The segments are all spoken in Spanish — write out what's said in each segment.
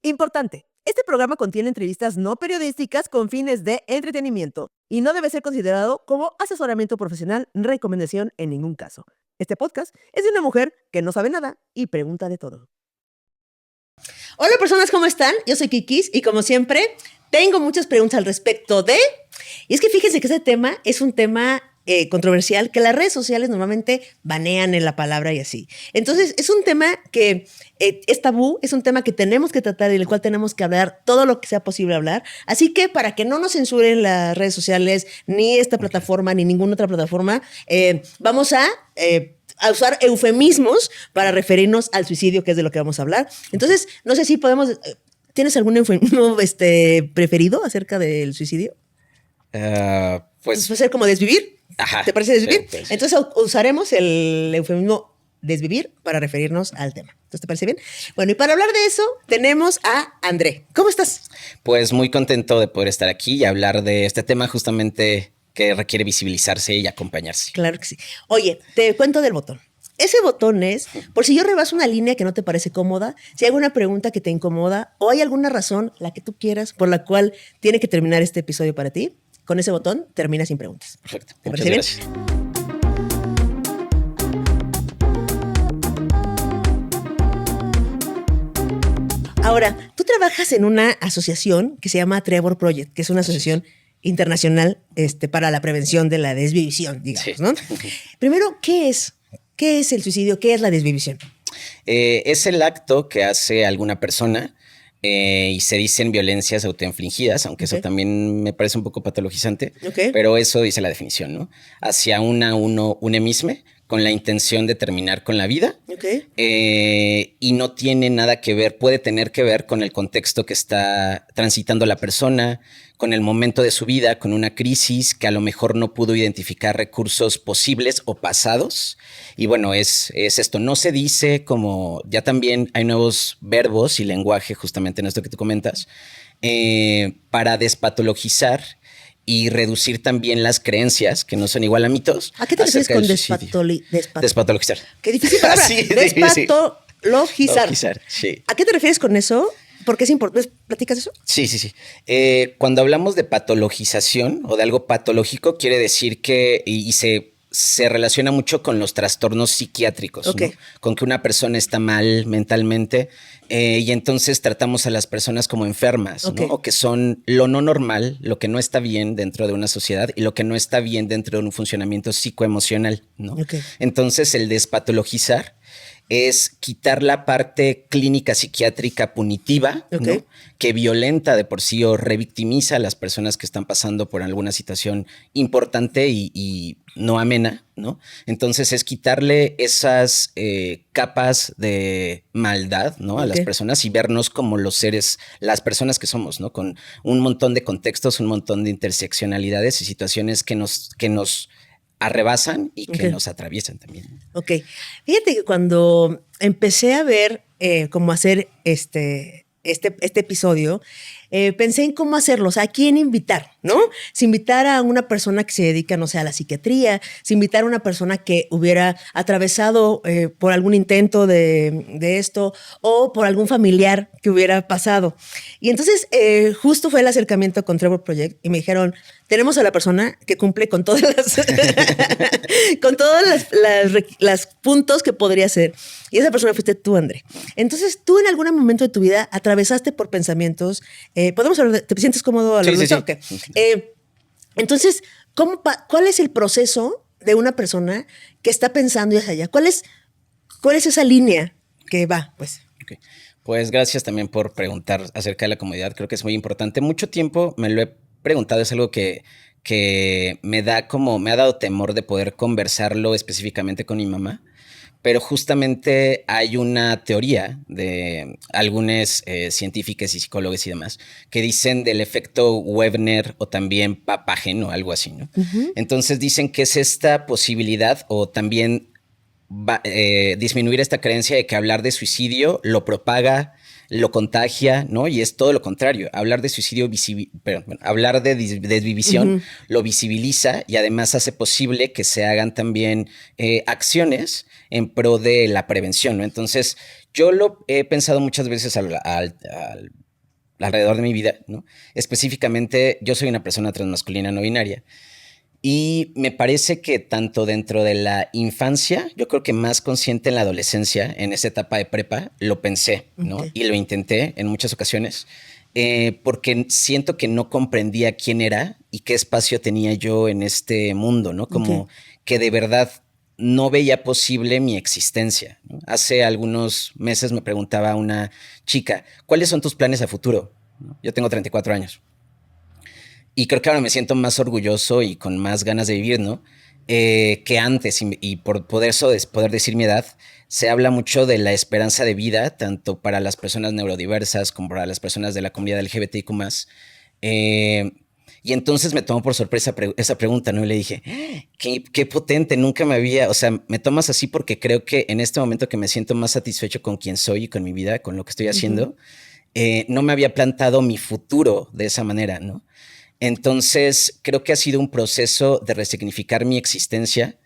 Importante. Este programa contiene entrevistas no periodísticas con fines de entretenimiento y no debe ser considerado como asesoramiento profesional, recomendación en ningún caso. Este podcast es de una mujer que no sabe nada y pregunta de todo. Hola personas, ¿cómo están? Yo soy Kikis y como siempre tengo muchas preguntas al respecto de... Y es que fíjense que este tema es un tema controversial que las redes sociales normalmente banean en la palabra y así. Entonces es un tema que es tabú, es un tema que tenemos que tratar y del cual tenemos que hablar todo lo que sea posible hablar. Así que para que no nos censuren las redes sociales, ni esta plataforma, ni ninguna otra plataforma, vamos a usar eufemismos para referirnos al suicidio, que es de lo que vamos a hablar. Entonces, no sé si podemos... ¿Tienes algún eufemismo preferido acerca del suicidio? Pues... ¿Va a ser como desvivir? Ajá, ¿Te parece desvivir? Sí. Entonces usaremos el eufemismo desvivir para referirnos al tema. ¿Entonces te parece bien? Bueno, y para hablar de eso tenemos a André. ¿Cómo estás? Pues muy contento de poder estar aquí y hablar de este tema justamente que requiere visibilizarse y acompañarse. Claro que sí. Oye, te cuento del botón. Ese botón es, por si yo rebaso una línea que no te parece cómoda, si hay alguna pregunta que te incomoda o hay alguna razón, la que tú quieras, por la cual tiene que terminar este episodio para ti, con ese botón termina sin preguntas. Perfecto. ¿Te Muchas parece gracias. bien? Ahora, tú trabajas en una asociación que se llama Trevor Project, que es una asociación internacional para la prevención de la desvivisión, digamos, Sí. ¿no? Primero, ¿qué es? ¿Qué es el suicidio? ¿Qué es la desvivisión? Es el acto que hace alguna persona y se dicen violencias autoinfligidas, aunque eso también me parece un poco patologizante, pero eso dice la definición, ¿no? Hacia uno mismo, con la intención de terminar con la vida y no tiene nada que ver, puede tener que ver con el contexto que está transitando la persona, con el momento de su vida, con una crisis que a lo mejor no pudo identificar recursos posibles o pasados. Y bueno, es esto. No se dice como, ya también hay nuevos verbos y lenguaje justamente en esto que tú comentas, para despatologizar y reducir también las creencias, que no son igual a mitos. ¿A qué te refieres con despatologizar? Qué difícil palabra. Sí, despatologizar. Sí. ¿A qué te refieres con eso? ¿Por qué es importante? ¿Platicas eso? Sí. Cuando hablamos de patologización o de algo patológico, quiere decir que se relaciona mucho con los trastornos psiquiátricos, ¿no? Con que una persona está mal mentalmente y entonces tratamos a las personas como enfermas, ¿no? O que son lo no normal, lo que no está bien dentro de una sociedad y lo que no está bien dentro de un funcionamiento psicoemocional, ¿no? Entonces el despatologizar es quitar la parte clínica psiquiátrica punitiva, ¿no? Que violenta de por sí o revictimiza a las personas que están pasando por alguna situación importante y no amena, ¿no? Entonces es quitarle esas capas de maldad, ¿no? A las personas y vernos como los seres, las personas que somos, ¿no? Con un montón de contextos, un montón de interseccionalidades y situaciones que nos arrebasan y que nos atraviesan también. Fíjate que cuando empecé a ver cómo hacer este episodio, pensé en cómo hacerlo, o sea, a quién invitar, ¿no? Si invitar a una persona que se dedica, no sé, a la psiquiatría, si invitar a una persona que hubiera atravesado por algún intento de esto o por algún familiar que hubiera pasado. Y entonces justo fue el acercamiento con Trevor Project y me dijeron, tenemos a la persona que cumple con todas con todos los puntos que podría ser. Y esa persona fuiste tú, André. Entonces, tú en algún momento de tu vida atravesaste por pensamientos. ¿Podemos hablar ¿Te sientes cómodo? Sí. Okay. Entonces, ¿cuál es el proceso de una persona que está pensando hacia allá? ¿Cuál es esa línea que va? Pues gracias también por preguntar acerca de la comodidad. Creo que es muy importante. Mucho tiempo me lo he preguntado, es algo que me ha dado temor de poder conversarlo específicamente con mi mamá, pero justamente hay una teoría de algunos científicos y psicólogos y demás que dicen del efecto Webner o también Papagen o algo así, ¿no? Entonces dicen que es esta posibilidad o también disminuir esta creencia de que hablar de suicidio lo propaga, lo contagia, ¿no? Y es todo lo contrario. Hablar de suicidio, hablar de desvivisión lo visibiliza y además hace posible que se hagan también acciones en pro de la prevención, ¿no? Entonces, yo lo he pensado muchas veces alrededor de mi vida, ¿no? Específicamente, yo soy una persona transmasculina no binaria. Y me parece que tanto dentro de la infancia, yo creo que más consciente en la adolescencia, en esa etapa de prepa, lo pensé, ¿no? Okay. Y lo intenté en muchas ocasiones, porque siento que no comprendía quién era y qué espacio tenía yo en este mundo, ¿no? Como que de verdad no veía posible mi existencia, ¿no? Hace algunos meses me preguntaba una chica, ¿cuáles son tus planes a futuro? Yo tengo 34 años. Y creo que ahora me siento más orgulloso y con más ganas de vivir, ¿no? Que antes, y por poder decir mi edad, se habla mucho de la esperanza de vida, tanto para las personas neurodiversas como para las personas de la comunidad LGBTIQ+. Y entonces me tomó por sorpresa esa pregunta, ¿no? Y le dije, qué potente, nunca me había... O sea, me tomas así porque creo que en este momento que me siento más satisfecho con quien soy y con mi vida, con lo que estoy haciendo, no me había plantado mi futuro de esa manera, ¿no? Entonces, creo que ha sido un proceso de resignificar mi existencia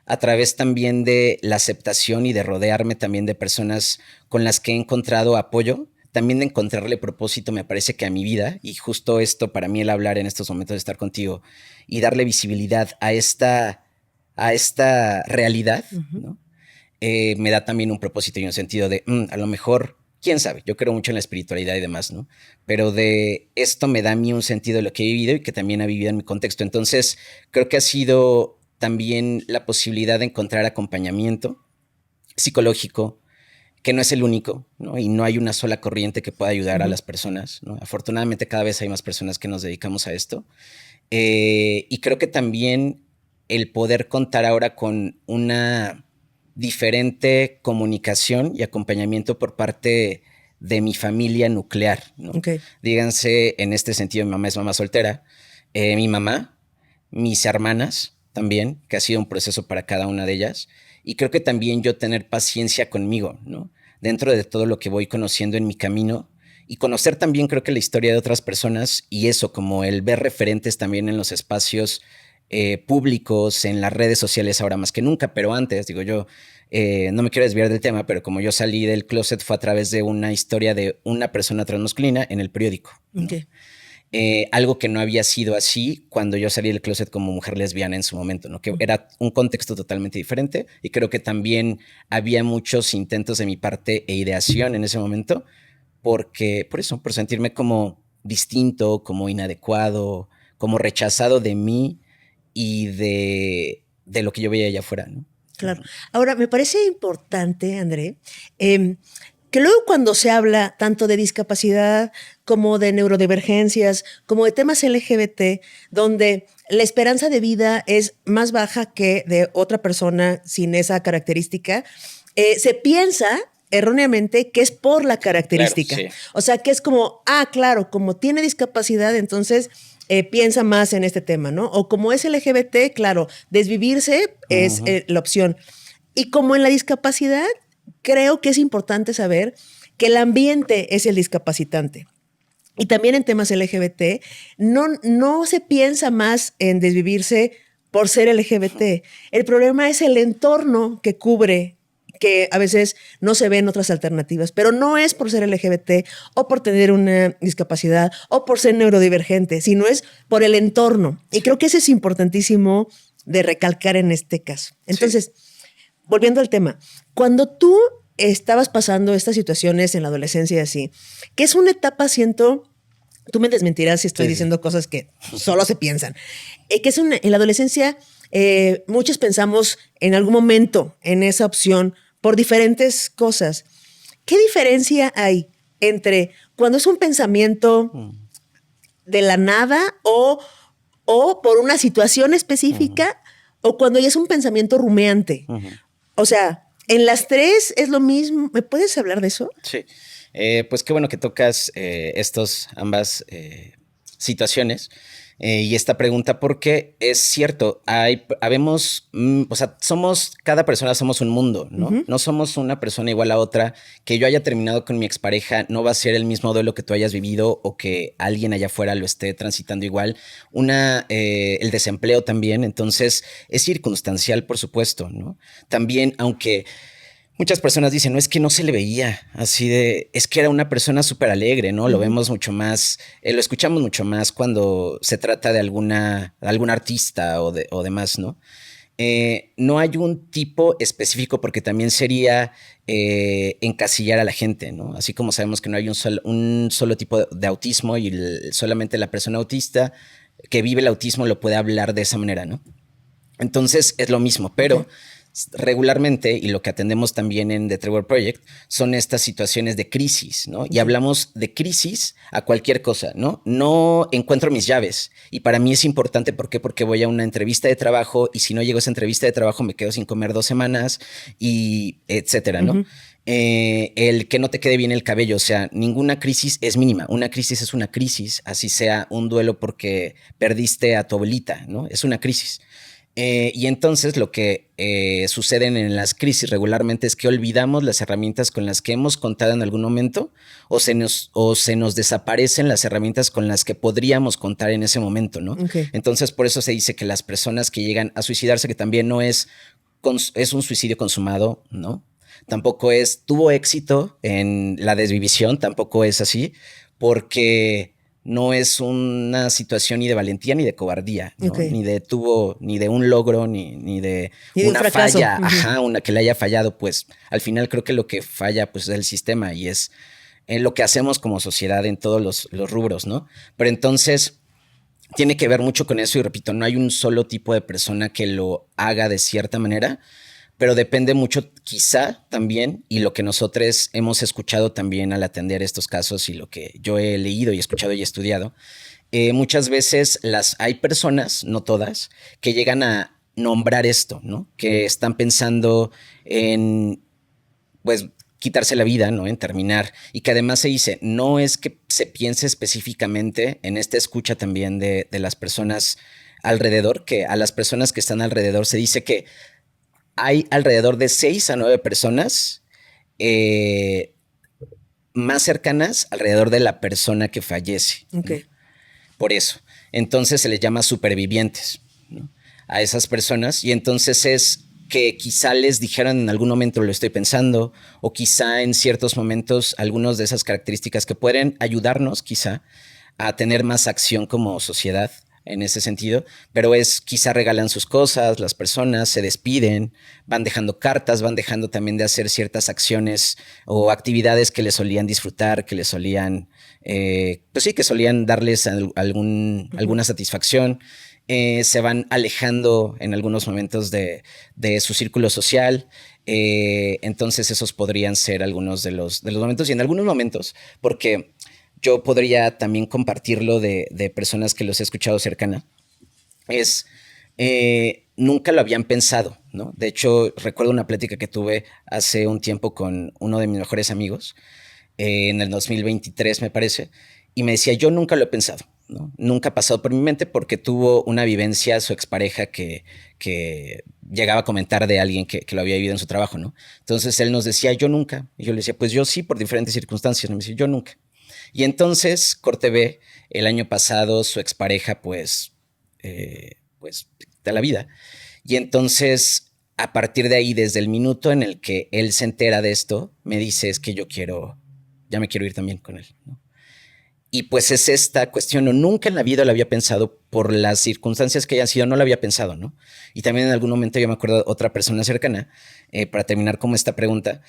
a través también de la aceptación y de rodearme también de personas con las que he encontrado apoyo, también de encontrarle propósito, me parece que a mi vida, y justo esto para mí el hablar en estos momentos de estar contigo y darle visibilidad a esta realidad, ¿no? Me da también un propósito y un sentido de, a lo mejor... quién sabe, yo creo mucho en la espiritualidad y demás, ¿no? Pero de esto me da a mí un sentido de lo que he vivido y que también ha vivido en mi contexto. Entonces, creo que ha sido también la posibilidad de encontrar acompañamiento psicológico, que no es el único, ¿no? Y no hay una sola corriente que pueda ayudar a las personas, ¿no? Afortunadamente, cada vez hay más personas que nos dedicamos a esto. Y creo que también el poder contar ahora con una diferente comunicación y acompañamiento por parte de mi familia nuclear, ¿no? Díganse, en este sentido, mi mamá es mamá soltera, mi mamá, mis hermanas también, que ha sido un proceso para cada una de ellas, y creo que también yo tener paciencia conmigo, ¿no? Dentro de todo lo que voy conociendo en mi camino, y conocer también creo que la historia de otras personas, y eso, como el ver referentes también en los espacios públicos, en las redes sociales ahora más que nunca, pero antes, digo yo, no me quiero desviar del tema, pero como yo salí del closet fue a través de una historia de una persona transmasculina en el periódico, ¿no? Algo que no había sido así cuando yo salí del closet como mujer lesbiana en su momento, ¿no? Que era un contexto totalmente diferente, y creo que también había muchos intentos de mi parte e ideación en ese momento, por sentirme como distinto, como inadecuado, como rechazado de mí y de lo que yo veía allá afuera, ¿no? Claro. Ahora, me parece importante, André, que luego cuando se habla tanto de discapacidad como de neurodivergencias, como de temas LGBT, donde la esperanza de vida es más baja que de otra persona sin esa característica, se piensa erróneamente que es por la característica. Claro, sí. O sea, que es como, claro, como tiene discapacidad, entonces... piensa más en este tema, ¿no? O como es LGBT, claro, desvivirse es la opción. Y como en la discapacidad, creo que es importante saber que el ambiente es el discapacitante. Y también en temas LGBT, no se piensa más en desvivirse por ser LGBT. El problema es el entorno que cubre, que a veces no se ven otras alternativas, pero no es por ser LGBT o por tener una discapacidad o por ser neurodivergente, sino es por el entorno. Y creo que eso es importantísimo de recalcar en este caso. Entonces, volviendo al tema, cuando tú estabas pasando estas situaciones en la adolescencia y así, que es una etapa, siento, tú me desmentirás si estoy diciendo cosas que solo se piensan, que es en la adolescencia, muchos pensamos en algún momento en esa opción por diferentes cosas. ¿Qué diferencia hay entre cuando es un pensamiento de la nada o por una situación específica o cuando ya es un pensamiento rumiante? O sea, en las tres es lo mismo. ¿Me puedes hablar de eso? Sí. Pues qué bueno que tocas ambas situaciones. Y esta pregunta, porque es cierto, o sea, cada persona somos un mundo, ¿no? Ujú. No somos una persona igual a otra. Que yo haya terminado con mi expareja no va a ser el mismo duelo que tú hayas vivido o que alguien allá afuera lo esté transitando igual. El desempleo también, entonces es circunstancial, por supuesto, ¿no? También, aunque muchas personas dicen, no, es que no se le veía así es que era una persona súper alegre, ¿no? Lo vemos mucho más, lo escuchamos mucho más cuando se trata de algún artista o demás, ¿no? No hay un tipo específico porque también sería encasillar a la gente, ¿no? Así como sabemos que no hay un solo tipo de autismo y solamente la persona autista que vive el autismo lo puede hablar de esa manera, ¿no? Entonces es lo mismo, pero regularmente, y lo que atendemos también en The Trevor Project, son estas situaciones de crisis, ¿no? Y hablamos de crisis a cualquier cosa, ¿no? No encuentro mis llaves. Y para mí es importante, ¿por qué? Porque voy a una entrevista de trabajo y si no llego a esa entrevista de trabajo me quedo sin comer 2 semanas y etcétera, ¿no? El que no te quede bien el cabello, o sea, ninguna crisis es mínima. Una crisis es una crisis, así sea un duelo porque perdiste a tu abuelita, ¿no? Es una crisis. Y entonces lo que sucede en las crisis regularmente es que olvidamos las herramientas con las que hemos contado en algún momento o se nos desaparecen las herramientas con las que podríamos contar en ese momento, ¿no? Entonces por eso se dice que las personas que llegan a suicidarse, que también no es un suicidio consumado, ¿no? Tampoco tuvo éxito en la desvivisión, tampoco es así, porque no es una situación ni de valentía ni de cobardía, ¿no? Ni de un logro, ni de una falla, una que le haya fallado, pues al final creo que lo que falla pues es el sistema y es lo que hacemos como sociedad en todos los rubros, ¿no? Pero entonces tiene que ver mucho con eso y repito, no hay un solo tipo de persona que lo haga de cierta manera, pero depende mucho quizá también y lo que nosotros hemos escuchado también al atender estos casos y lo que yo he leído y escuchado y estudiado, muchas veces hay personas, no todas, que llegan a nombrar esto, ¿no? Que están pensando en, pues, quitarse la vida, ¿no? En terminar. Y que además se dice, no es que se piense específicamente en esta escucha también de las personas alrededor, que a las personas que están alrededor se dice que hay alrededor de 6 a 9 personas más cercanas alrededor de la persona que fallece. ¿No? Por eso. Entonces se les llama supervivientes, ¿no? A esas personas. Y entonces es que quizá les dijeron en algún momento lo estoy pensando, o quizá en ciertos momentos algunas de esas características que pueden ayudarnos quizá a tener más acción como sociedad en ese sentido, pero quizá regalan sus cosas, las personas se despiden, van dejando cartas, van dejando también de hacer ciertas acciones o actividades que les solían disfrutar, que les solían, pues sí, que solían darles alguna satisfacción. Se van alejando en algunos momentos de su círculo social. Entonces esos podrían ser algunos de los momentos y en algunos momentos, porque yo podría también compartirlo de personas que los he escuchado cercana, nunca lo habían pensado, ¿no? De hecho, recuerdo una plática que tuve hace un tiempo con uno de mis mejores amigos, en el 2023 me parece, y me decía, yo nunca lo he pensado, ¿no? Nunca ha pasado por mi mente porque tuvo una vivencia su expareja que llegaba a comentar de alguien que lo había vivido en su trabajo, ¿no? Entonces él nos decía, yo nunca. Y yo le decía, pues yo sí, por diferentes circunstancias. Y me decía, yo nunca. Y entonces, corte B, el año pasado su expareja, pues, da la vida. Y entonces, a partir de ahí, desde el minuto en el que él se entera de esto, me dice, es que ya me quiero ir también con él, ¿no? Y pues es esta cuestión, no, nunca en la vida lo había pensado por las circunstancias que hayan sido, no lo había pensado, ¿no? Y también en algún momento yo me acuerdo de otra persona cercana, para terminar como esta pregunta,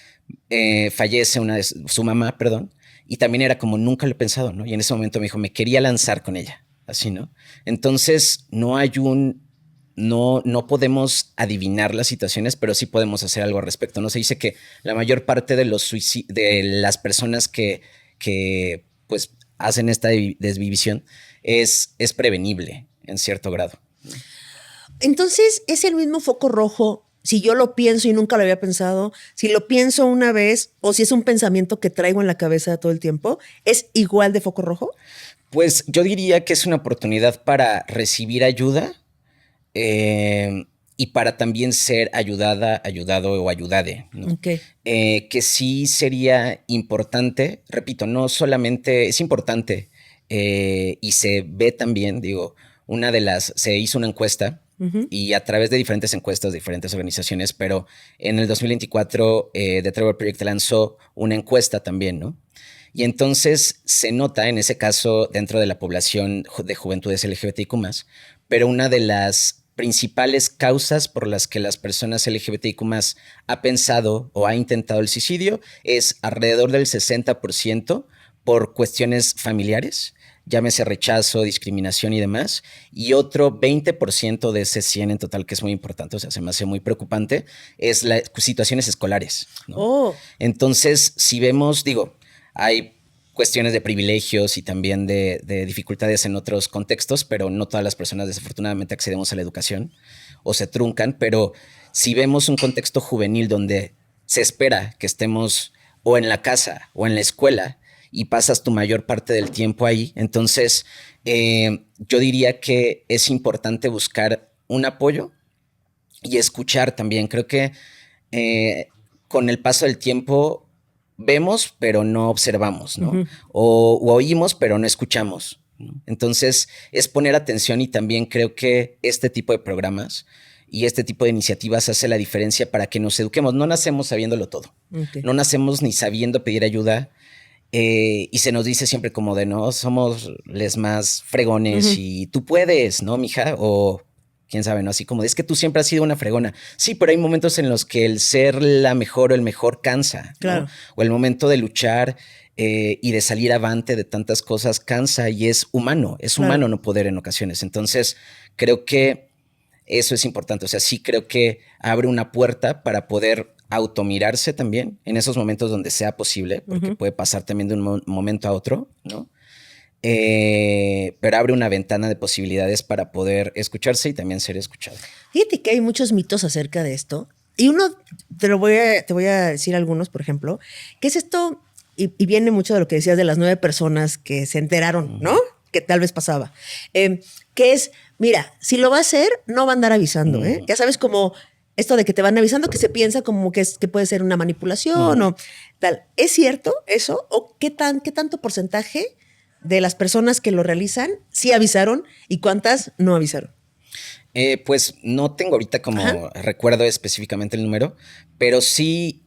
fallece su mamá, perdón, y también era como nunca lo he pensado, ¿no? Y en ese momento me dijo, me quería lanzar con ella, así, ¿no? Entonces no podemos adivinar las situaciones, pero sí podemos hacer algo al respecto, ¿no? Se dice que la mayor parte de de las personas que pues hacen esta desvivisión es prevenible en cierto grado. Entonces, ¿es el mismo foco rojo si yo lo pienso y nunca lo había pensado, si lo pienso una vez o si es un pensamiento que traigo en la cabeza todo el tiempo, ¿es igual de foco rojo? Pues yo diría que es una oportunidad para recibir ayuda y para también ser ayudada, ayudado o ayudade, ¿no? Okay. Que sí sería importante, repito, no solamente es importante y se ve también, digo, se hizo una encuesta y a través de diferentes encuestas de diferentes organizaciones, pero en el 2024 The Trevor Project lanzó una encuesta también, ¿no? Y entonces se nota en ese caso dentro de la población de juventudes LGBTIQ+, pero una de las principales causas por las que las personas LGBTIQ+ ha pensado o ha intentado el suicidio es alrededor del 60% por cuestiones familiares, llámese rechazo, discriminación y demás, y otro 20% de ese 100 en total, que es muy importante, o sea, se me hace muy preocupante, es las situaciones escolares, ¿no? Oh. Entonces, si vemos, digo, hay cuestiones de privilegios y también de dificultades en otros contextos, pero no todas las personas desafortunadamente accedemos a la educación o se truncan, pero si vemos un contexto juvenil donde se espera que estemos o en la casa o en la escuela y pasas tu mayor parte del tiempo ahí, entonces yo diría que es importante buscar un apoyo y escuchar también. Creo que con el paso del tiempo vemos, pero no observamos, ¿no? O oímos, pero no escuchamos, ¿no? Entonces, es poner atención y también creo que este tipo de programas y este tipo de iniciativas hace la diferencia para que nos eduquemos. No nacemos sabiéndolo todo. Okay. No nacemos ni sabiendo pedir ayuda y se nos dice siempre como de, no, somos les más fregones y tú puedes, ¿no, mija? O quién sabe, ¿no? Así como, es que tú siempre has sido una fregona. Sí, pero hay momentos en los que el ser la mejor o el mejor cansa, claro, ¿no? O el momento de luchar y de salir avante de tantas cosas cansa y es humano no poder en ocasiones. Entonces, creo que eso es importante. O sea, sí creo que abre una puerta para poder automirarse también en esos momentos donde sea posible, porque puede pasar también de un momento a otro, ¿no? Pero abre una ventana de posibilidades para poder escucharse y también ser escuchado. Fíjate que hay muchos mitos acerca de esto. Y uno, te voy a decir algunos, por ejemplo, que es esto, y viene mucho de lo que decías de las 9 personas que se enteraron, ¿no? Que tal vez pasaba. Que es, mira, si lo va a hacer, no va a andar avisando, ¿eh? Ya sabes, como esto de que te van avisando, que se piensa como que puede ser una manipulación o tal. ¿Es cierto eso? ¿O qué tanto porcentaje de las personas que lo realizan sí avisaron y cuántas no avisaron? Pues no tengo ahorita como recuerdo específicamente el número, pero sí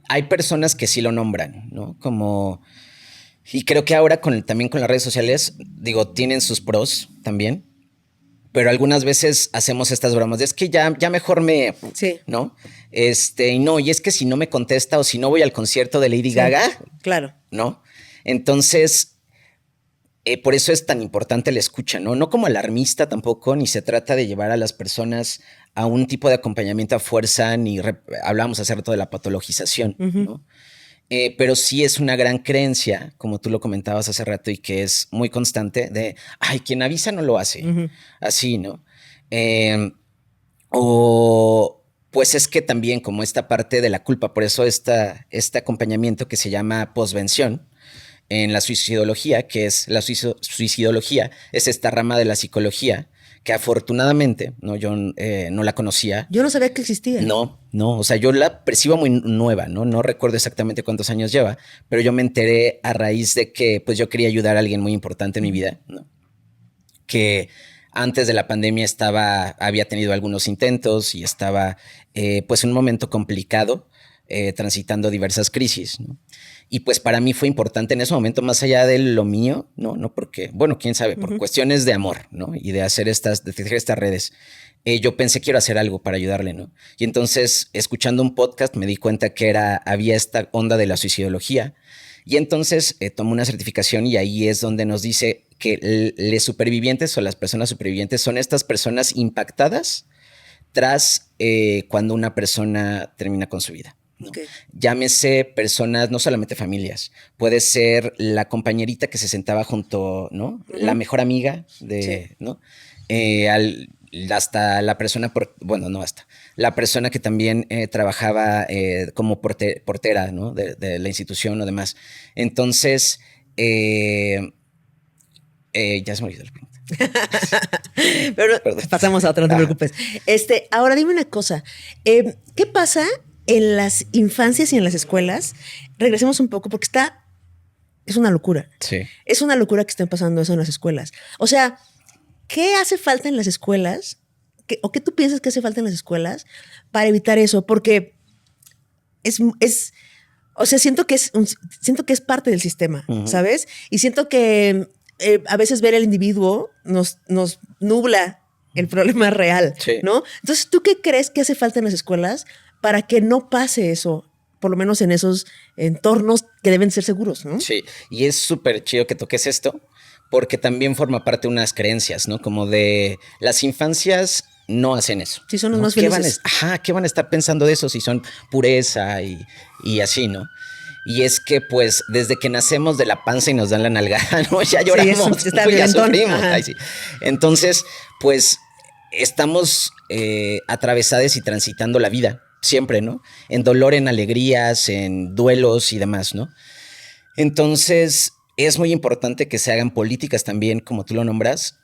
hay personas que sí lo nombran, ¿no? Como, y creo que ahora también con las redes sociales, digo, tienen sus pros también, pero algunas veces hacemos estas bromas de es que ya mejor sí, ¿no? Y no, y es que si no me contesta o si no voy al concierto de Lady Gaga, claro, ¿no? Entonces, por eso es tan importante la escucha, ¿no? No como alarmista tampoco, ni se trata de llevar a las personas a un tipo de acompañamiento a fuerza, ni hablábamos hace rato de la patologización, ¿no? Pero sí es una gran creencia, como tú lo comentabas hace rato, y que es muy constante de, ay, quien avisa no lo hace. Así, ¿no? O pues es que también como esta parte de la culpa, por eso este acompañamiento que se llama posvención en la suicidología, que es la suicidología, es esta rama de la psicología que afortunadamente, ¿no? Yo no la conocía. Yo no sabía que existía. No, o sea, yo la percibo muy nueva, ¿no? No recuerdo exactamente cuántos años lleva, pero yo me enteré a raíz de que, pues yo quería ayudar a alguien muy importante en mi vida, ¿no? Que antes de la pandemia había tenido algunos intentos y estaba, pues, en un momento complicado, transitando diversas crisis, ¿no? Y pues para mí fue importante en ese momento, más allá de lo mío, no porque, bueno, quién sabe, por cuestiones de amor, ¿no? Y de hacer de tejer estas redes. Yo pensé, quiero hacer algo para ayudarle, ¿no? Y entonces, escuchando un podcast, me di cuenta que había esta onda de la suicidología. Y entonces tomé una certificación y ahí es donde nos dice que los supervivientes o las personas supervivientes son estas personas impactadas tras cuando una persona termina con su vida, ¿no? Okay. Llámese personas, no solamente familias, puede ser la compañerita que se sentaba junto, ¿no? La mejor amiga de, sí. ¿no? hasta la persona, la persona que también trabajaba como portera, ¿no? De la institución o demás. Entonces, ya se me olvidó el punto. Pero pasamos a otra, no te preocupes. Ahora dime una cosa. ¿Qué pasa en las infancias y en las escuelas? Regresemos un poco porque es una locura. Sí. Es una locura que estén pasando eso en las escuelas. O sea, ¿qué hace falta en las escuelas? ¿O qué tú piensas que hace falta en las escuelas para evitar eso? Porque o sea, siento que es parte del sistema, ¿sabes? Y siento que a veces ver al individuo nos nubla el problema real, sí. ¿no? Entonces, ¿tú qué crees que hace falta en las escuelas para que no pase eso? Por lo menos en esos entornos que deben ser seguros, ¿no? Sí, y es súper chido que toques esto, porque también forma parte de unas creencias, ¿no? Como de las infancias no hacen eso. Sí, son los ¿no? más felices. ¿Qué van a estar pensando de eso si son pureza y así, ¿no? Y es que, pues, desde que nacemos de la panza y nos dan la nalgada, ¿no? Ya lloramos, sí, ya sufrimos. Ay, sí. Entonces, pues, estamos atravesadas y transitando la vida, siempre, ¿no? En dolor, en alegrías, en duelos y demás, ¿no? Entonces, es muy importante que se hagan políticas también, como tú lo nombras,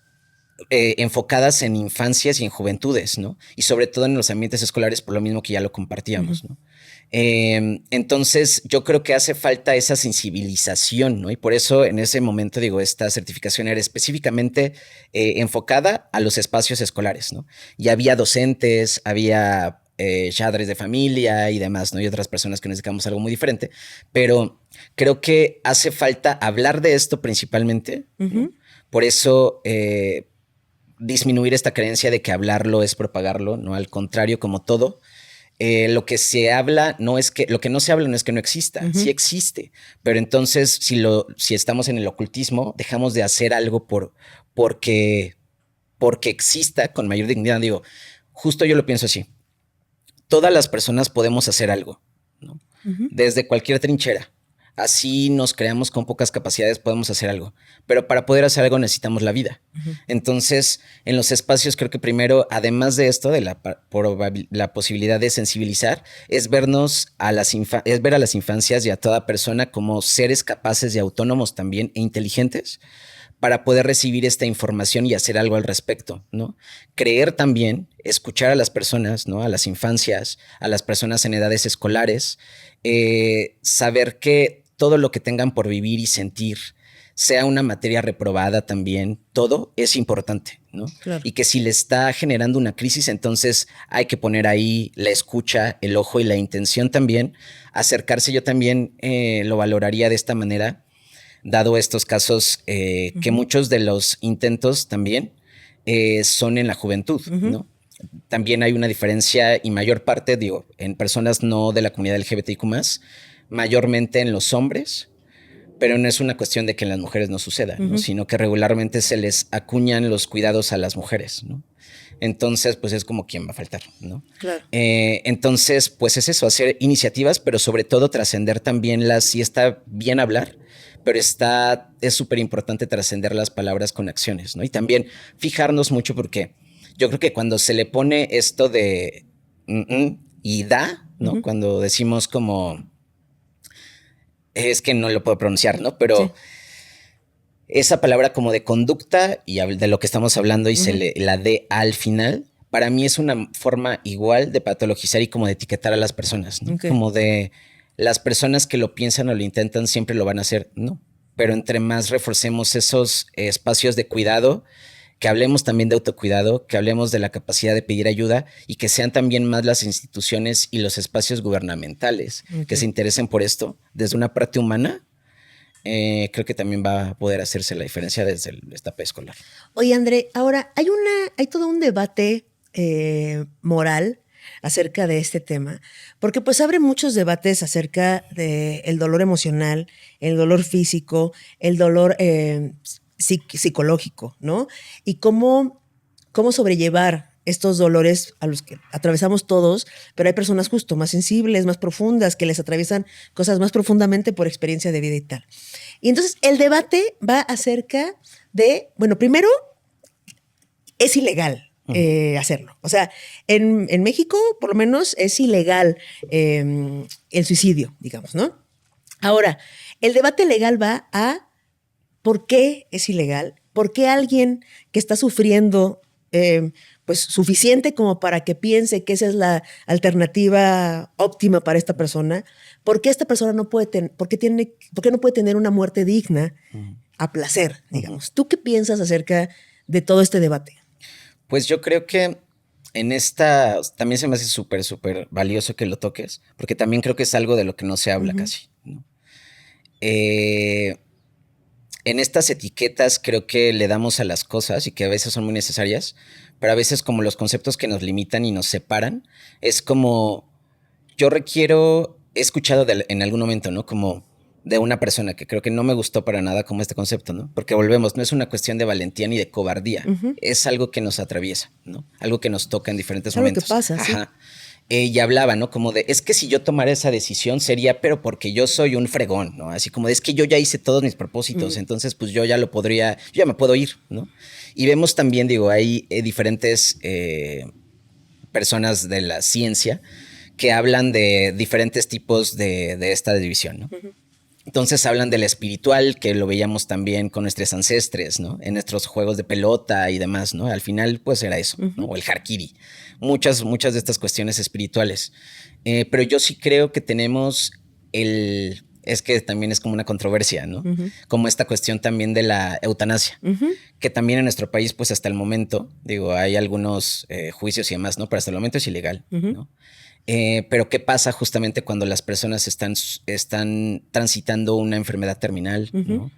enfocadas en infancias y en juventudes, ¿no? Y sobre todo en los ambientes escolares, por lo mismo que ya lo compartíamos, ¿no? Entonces, yo creo que hace falta esa sensibilización, ¿no? Y por eso en ese momento, digo, esta certificación era específicamente enfocada a los espacios escolares, ¿no? Y había docentes, había padres de familia y demás, ¿no? Y otras personas que nos dedicamos a algo muy diferente, pero creo que hace falta hablar de esto principalmente, ¿no? Por eso disminuir esta creencia de que hablarlo es propagarlo, ¿no? Al contrario, como todo, lo que se habla no es que, lo que no se habla no es que no exista, sí existe, pero entonces si estamos en el ocultismo, dejamos de hacer algo porque exista con mayor dignidad. Digo, justo yo lo pienso así. Todas las personas podemos hacer algo, ¿no? Desde cualquier trinchera. Así nos creamos con pocas capacidades, podemos hacer algo. Pero para poder hacer algo necesitamos la vida. Entonces, en los espacios creo que primero, además de esto, de la posibilidad de sensibilizar, es ver a las infancias y a toda persona como seres capaces y autónomos también e inteligentes para poder recibir esta información y hacer algo al respecto, ¿no? Creer también, escuchar a las personas, ¿no? A las infancias, a las personas en edades escolares, saber que todo lo que tengan por vivir y sentir, sea una materia reprobada también, todo es importante, ¿no? Claro. Y que si le está generando una crisis, entonces hay que poner ahí la escucha, el ojo y la intención también. Acercarse, yo también lo valoraría de esta manera, dado estos casos que muchos de los intentos también son en la juventud, ¿no? También hay una diferencia y mayor parte, digo, en personas no de la comunidad LGBTIQ+, mayormente en los hombres, pero no es una cuestión de que en las mujeres no suceda, ¿no? Sino que regularmente se les acuñan los cuidados a las mujeres, ¿no? Entonces, pues es como quién va a faltar, ¿no? Claro. Entonces, pues es eso, hacer iniciativas, pero sobre todo trascender también sí está bien hablar, pero es súper importante trascender las palabras con acciones, ¿no? Y también fijarnos mucho porque yo creo que cuando se le pone esto de y da, ¿no? Cuando decimos como, es que no lo puedo pronunciar, ¿no? Pero sí, esa palabra como de conducta y de lo que estamos hablando y se la dé al final, para mí es una forma igual de patologizar y como de etiquetar a las personas, ¿no? Como de las personas que lo piensan o lo intentan siempre lo van a hacer, no. Pero entre más reforcemos esos espacios de cuidado, que hablemos también de autocuidado, que hablemos de la capacidad de pedir ayuda y que sean también más las instituciones y los espacios gubernamentales que se interesen por esto desde una parte humana, creo que también va a poder hacerse la diferencia desde el estape escolar. Oye, André, ahora hay todo un debate moral acerca de este tema, porque pues abre muchos debates acerca del dolor emocional, el dolor físico, el dolor psicológico, ¿no? Y cómo sobrellevar estos dolores a los que atravesamos todos, pero hay personas justo más sensibles, más profundas, que les atraviesan cosas más profundamente por experiencia de vida y tal. Y entonces el debate va acerca de, bueno, primero, es ilegal hacerlo. O sea, en México, por lo menos, es ilegal el suicidio, digamos, ¿no? Ahora, el debate legal va a ¿por qué es ilegal? ¿Por qué alguien que está sufriendo pues suficiente como para que piense que esa es la alternativa óptima para esta persona? ¿Por qué esta persona no puede por qué no puede tener una muerte digna a placer, digamos? ¿Tú qué piensas acerca de todo este debate? Pues yo creo que en esta también se me hace súper, súper valioso que lo toques, porque también creo que es algo de lo que no se habla casi, ¿no? En estas etiquetas creo que le damos a las cosas y que a veces son muy necesarias, pero a veces como los conceptos que nos limitan y nos separan, es como he escuchado en algún momento, ¿no? Como de una persona que creo que no me gustó para nada como este concepto, ¿no? Porque volvemos, no es una cuestión de valentía ni de cobardía, es algo que nos atraviesa, ¿no? Algo que nos toca en diferentes momentos. Algo que pasa, sí. Y hablaba, ¿no? Como de, es que si yo tomara esa decisión sería, pero porque yo soy un fregón, ¿no? Así como de, es que yo ya hice todos mis propósitos, entonces pues yo ya me puedo ir, ¿no? Y vemos también, digo, hay diferentes personas de la ciencia que hablan de diferentes tipos de esta división, ¿no? Entonces hablan del espiritual, que lo veíamos también con nuestros ancestres, ¿no? En nuestros juegos de pelota y demás, ¿no? Al final, pues era eso, ¿no? O el harakiri. Muchas de estas cuestiones espirituales. Pero yo sí creo que tenemos es que también es como una controversia, ¿no? Como esta cuestión también de la eutanasia, que también en nuestro país, pues hasta el momento, digo, hay algunos juicios y demás, ¿no? Pero hasta el momento es ilegal, ¿no? Pero ¿qué pasa justamente cuando las personas están transitando una enfermedad terminal, ¿no?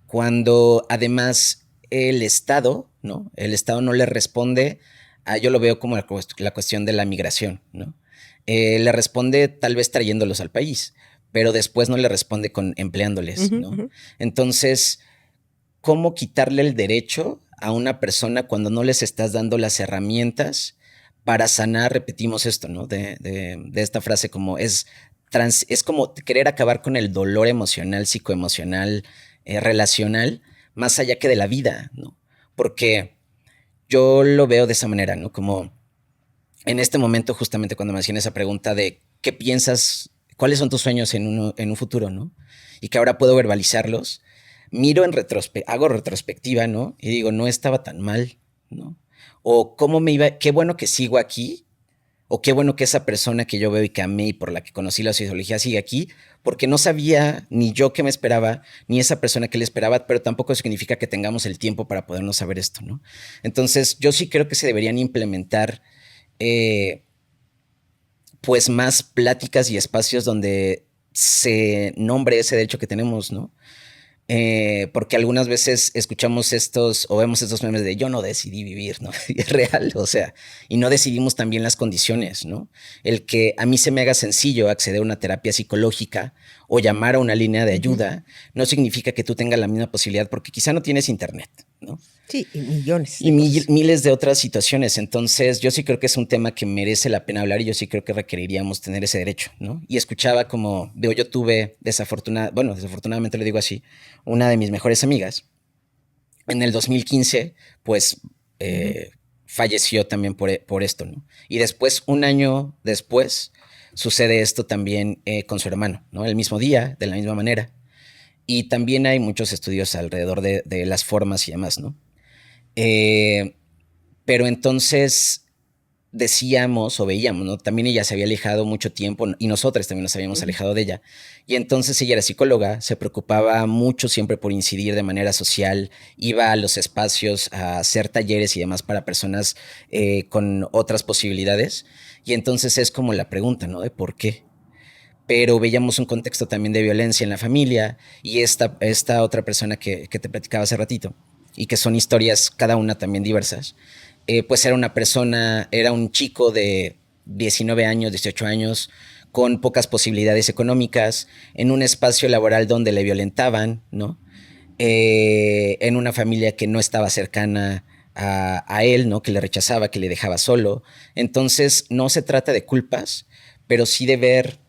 Cuando además el Estado, ¿no? El Estado no le responde yo lo veo como la cuestión de la migración, ¿no? Le responde tal vez trayéndolos al país, pero después no le responde con empleándoles, ¿no? Entonces, ¿cómo quitarle el derecho a una persona cuando no les estás dando las herramientas para sanar? Repetimos esto, ¿no? De esta frase como es como querer acabar con el dolor emocional, psicoemocional, relacional, más allá que de la vida, ¿no? Porque yo lo veo de esa manera, ¿no? Como en este momento, justamente cuando me hacían esa pregunta de qué piensas, cuáles son tus sueños en un futuro, ¿no? Y que ahora puedo verbalizarlos, miro hago retrospectiva, ¿no? Y digo, no estaba tan mal, ¿no? O qué bueno que sigo aquí, o qué bueno que esa persona que yo veo y que amé y por la que conocí la sociología sigue aquí, porque no sabía ni yo qué me esperaba, ni esa persona que le esperaba, pero tampoco significa que tengamos el tiempo para podernos saber esto, ¿no? Entonces, yo sí creo que se deberían implementar pues más pláticas y espacios donde se nombre ese derecho que tenemos, ¿no? Porque algunas veces escuchamos o vemos estos memes de yo no decidí vivir, ¿no? Y es real, o sea, y no decidimos también las condiciones, ¿no? El que a mí se me haga sencillo acceder a una terapia psicológica o llamar a una línea de ayuda no significa que tú tengas la misma posibilidad porque quizá no tienes internet, ¿no? Sí, y millones. Y miles de otras situaciones. Entonces, yo sí creo que es un tema que merece la pena hablar y yo sí creo que requeriríamos tener ese derecho, ¿no? Y escuchaba como, yo tuve desafortunadamente lo digo así, una de mis mejores amigas. En el 2015, pues, falleció también por esto, ¿no? Y después, un año después, sucede esto también con su hermano, ¿no? El mismo día, de la misma manera. Y también hay muchos estudios alrededor de las formas y demás, ¿no? Pero entonces decíamos o veíamos, ¿no? También ella se había alejado mucho tiempo y nosotras también nos habíamos alejado de ella. Y entonces ella era psicóloga, se preocupaba mucho siempre por incidir de manera social, iba a los espacios a hacer talleres y demás para personas con otras posibilidades. Y entonces es como la pregunta, ¿no? De por qué. Pero veíamos un contexto también de violencia en la familia y esta otra persona que te platicaba hace ratito y que son historias cada una también diversas, pues era un chico de 19 años, 18 años, con pocas posibilidades económicas, en un espacio laboral donde le violentaban, ¿no? En una familia que no estaba cercana a él, ¿no? Que le rechazaba, que le dejaba solo. Entonces, no se trata de culpas, pero sí de ver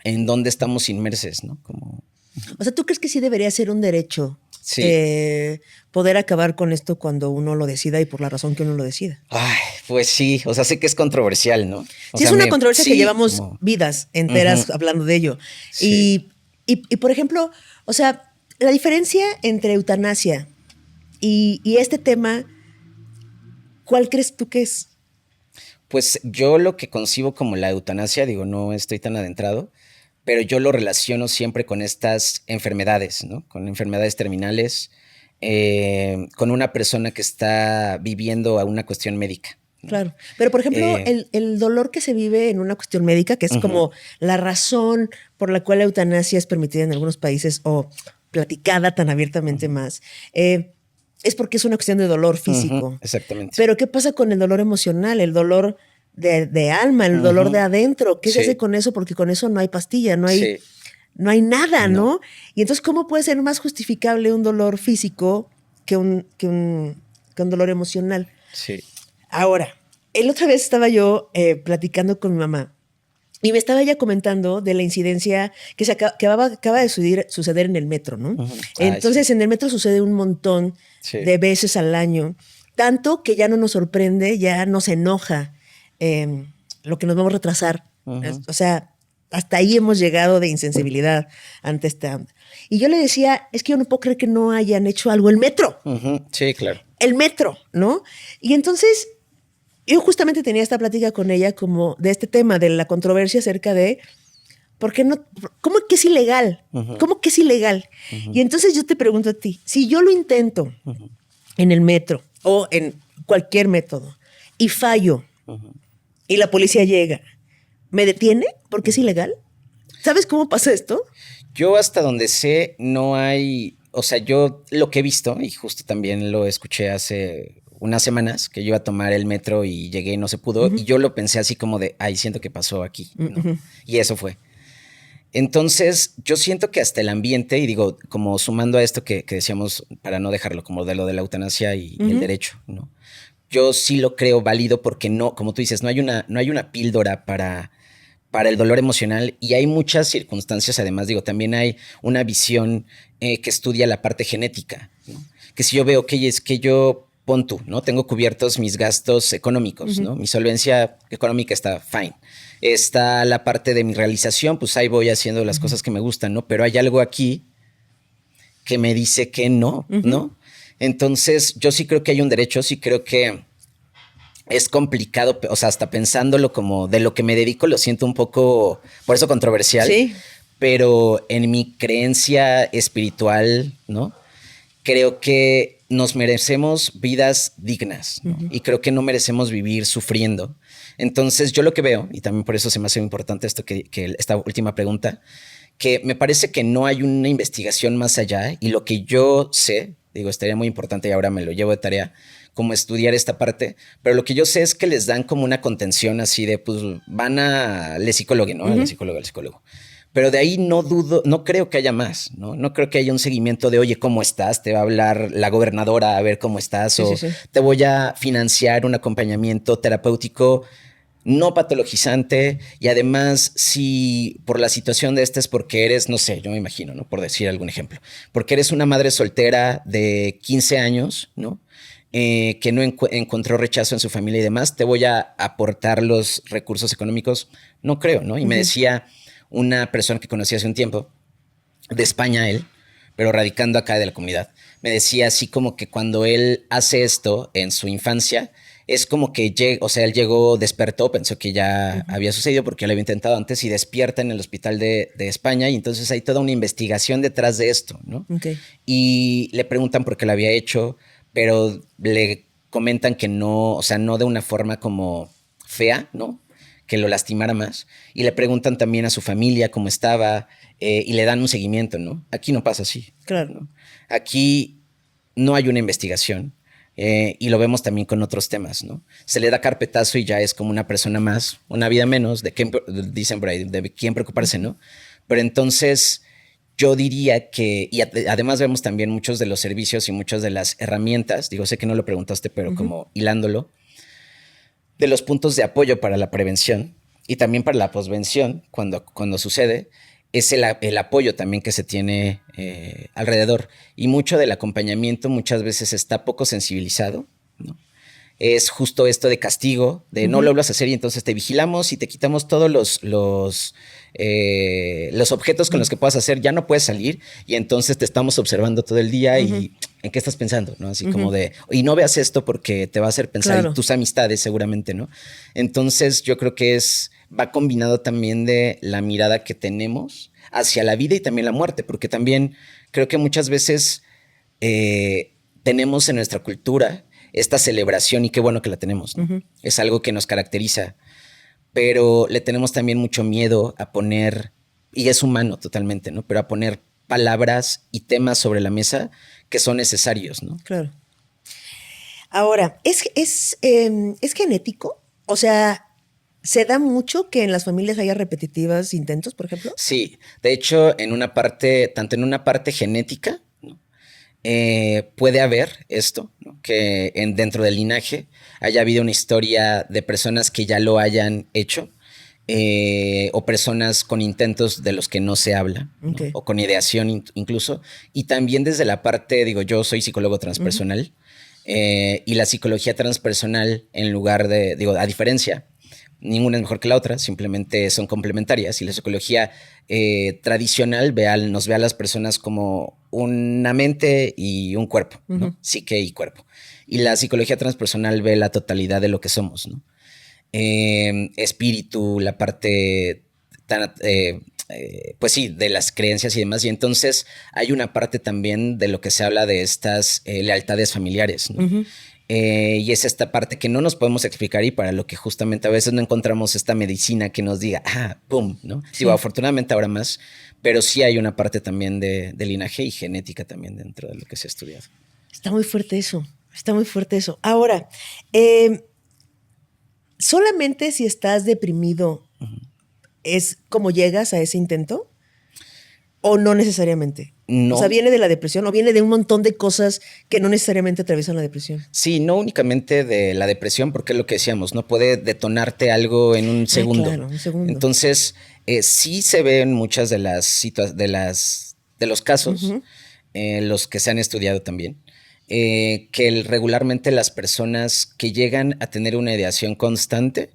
en dónde estamos inmersos, ¿no? O sea, ¿tú crees que sí debería ser un derecho poder acabar con esto cuando uno lo decida y por la razón que uno lo decida. Ay, pues sí, o sea, sé que es controversial, ¿no? Sí, es una controversia que llevamos vidas enteras hablando de ello. Sí. Y, por ejemplo, o sea, la diferencia entre eutanasia y este tema, ¿cuál crees tú que es? Pues yo lo que concibo como la eutanasia, digo, no estoy tan adentrado, pero yo lo relaciono siempre con estas enfermedades, ¿no? Con enfermedades terminales, con una persona que está viviendo a una cuestión médica, ¿no? Claro, pero por ejemplo, el dolor que se vive en una cuestión médica, que es como la razón por la cual la eutanasia es permitida en algunos países o platicada tan abiertamente más, es porque es una cuestión de dolor físico. Exactamente. Pero ¿qué pasa con el dolor emocional, el dolor de alma, el dolor de adentro? ¿Qué se hace con eso? Porque con eso no hay pastilla, no hay nada, ¿no? Y entonces, ¿cómo puede ser más justificable un dolor físico que un dolor emocional? Sí. Ahora, el otra vez estaba yo platicando con mi mamá y me estaba ella comentando de la incidencia que acaba de suceder en el metro, ¿no? Entonces, en el metro sucede un montón de veces al año, tanto que ya no nos sorprende, ya nos enoja lo que nos vamos a retrasar. O sea, hasta ahí hemos llegado de insensibilidad ante esta. Y yo le decía, es que yo no puedo creer que no hayan hecho algo el metro. Sí, claro. El metro, ¿no? Y entonces yo justamente tenía esta plática con ella como de este tema, de la controversia acerca de ¿por qué no? ¿Cómo que es ilegal? ¿Cómo que es ilegal? Y entonces yo te pregunto a ti, si yo lo intento en el metro o en cualquier método y fallo y la policía llega, ¿me detiene porque es ilegal? ¿Sabes cómo pasa esto? Yo hasta donde sé no hay, o sea, yo lo que he visto, y justo también lo escuché hace unas semanas, que yo iba a tomar el metro y llegué y no se pudo, y yo lo pensé así como de, ay, siento que pasó aquí, ¿no? Y eso fue. Entonces, yo siento que hasta el ambiente, y digo, como sumando a esto que decíamos, para no dejarlo como de lo de la eutanasia y el derecho, ¿no? Yo sí lo creo válido porque no, como tú dices, no hay una píldora para el dolor emocional, y hay muchas circunstancias. Además, digo, también hay una visión que estudia la parte genética, ¿no? Que si yo veo que es que yo, pon tú, ¿no? Tengo cubiertos mis gastos económicos, ¿no? Mi solvencia económica está fine. Está la parte de mi realización, pues ahí voy haciendo las cosas que me gustan, ¿no? Pero hay algo aquí que me dice que no, ¿no? Entonces, yo sí creo que hay un derecho, sí creo que es complicado, o sea, hasta pensándolo como de lo que me dedico, lo siento un poco, por eso controversial. Sí. Pero en mi creencia espiritual, ¿no? Creo que nos merecemos vidas dignas, ¿no? Y creo que no merecemos vivir sufriendo. Entonces, yo lo que veo, y también por eso se me hace importante esto que esta última pregunta, que me parece que no hay una investigación más allá, y lo que yo sé, digo, estaría muy importante y ahora me lo llevo de tarea, como estudiar esta parte, pero lo que yo sé es que les dan como una contención así de, pues, van al psicólogo, ¿no? Al psicólogo. Pero de ahí no dudo, no creo que haya más, ¿no? No creo que haya un seguimiento de, oye, ¿cómo estás? Te va a hablar la gobernadora a ver cómo estás, sí, o te voy a financiar un acompañamiento terapéutico no patologizante, y además, si por la situación de esta es porque eres, no sé, yo me imagino, ¿no? Por decir algún ejemplo, porque eres una madre soltera de 15 años, ¿no? Que no encontró rechazo en su familia y demás, te voy a aportar los recursos económicos. No creo, ¿no? Y me decía una persona que conocí hace un tiempo, de España él, pero radicando acá de la comunidad, me decía así como que cuando él hace esto en su infancia, es como que él llegó, despertó, pensó que ya había sucedido porque lo había intentado antes, y despierta en el hospital de España, y entonces hay toda una investigación detrás de esto, ¿no? Y le preguntan por qué lo había hecho, pero le comentan que no, o sea, no de una forma como fea, ¿no? Que lo lastimara más. Y le preguntan también a su familia cómo estaba, y le dan un seguimiento, ¿no? Aquí no pasa así. Claro. ¿No? Aquí no hay una investigación, y lo vemos también con otros temas, ¿no? Se le da carpetazo y ya es como una persona más, una vida menos, dicen por ahí, de quién preocuparse, ¿no? Pero entonces yo diría que, y además vemos también muchos de los servicios y muchas de las herramientas, digo, sé que no lo preguntaste, pero como hilándolo, de los puntos de apoyo para la prevención y también para la posvención, cuando sucede, es el apoyo también que se tiene alrededor. Y mucho del acompañamiento muchas veces está poco sensibilizado, ¿no? Es justo esto de castigo, de no lo vuelvas a hacer y entonces te vigilamos y te quitamos todos los objetos con los que puedas hacer, ya no puedes salir y entonces te estamos observando todo el día y ¿en qué estás pensando? ¿No? Así como de, y no veas esto porque te va a hacer pensar y tus amistades seguramente, ¿no? Entonces yo creo que va combinado también de la mirada que tenemos hacia la vida y también la muerte, porque también creo que muchas veces tenemos en nuestra cultura esta celebración y qué bueno que la tenemos, ¿no? Es algo que nos caracteriza, pero le tenemos también mucho miedo a poner, y es humano totalmente, ¿no? Pero a poner palabras y temas sobre la mesa que son necesarios, ¿no? Claro. Ahora, ¿es genético? O sea, ¿se da mucho que en las familias haya repetitivos intentos, por ejemplo? Sí, de hecho, tanto en una parte genética, ¿no? Puede haber esto, ¿no? Que dentro del linaje haya habido una historia de personas que ya lo hayan hecho, o personas con intentos de los que no se habla, ¿no? O con ideación incluso. Y también desde la parte, yo soy psicólogo transpersonal, y la psicología transpersonal, en lugar de, a diferencia, ninguna es mejor que la otra, simplemente son complementarias. Y la psicología tradicional nos ve a las personas como una mente y un cuerpo, ¿no? Psique y cuerpo. Y la psicología transpersonal ve la totalidad de lo que somos, ¿no? Espíritu, la parte pues sí, de las creencias y demás. Y entonces hay una parte también de lo que se habla de estas lealtades familiares, ¿no? Y es esta parte que no nos podemos explicar y para lo que justamente a veces no encontramos esta medicina que nos diga, pum, ¿no? Sí. Digo, afortunadamente ahora más, pero sí hay una parte también de linaje y genética también dentro de lo que se ha estudiado. Está muy fuerte eso, Ahora, solamente si estás deprimido, ¿es como llegas a ese intento? ¿O no necesariamente? No. O sea, ¿viene de la depresión o viene de un montón de cosas que no necesariamente atraviesan la depresión? Sí, no únicamente de la depresión, porque es lo que decíamos, no puede detonarte algo en un segundo. Claro, un segundo. Entonces, sí se ven muchas de los casos, los que se han estudiado también, que regularmente las personas que llegan a tener una ideación constante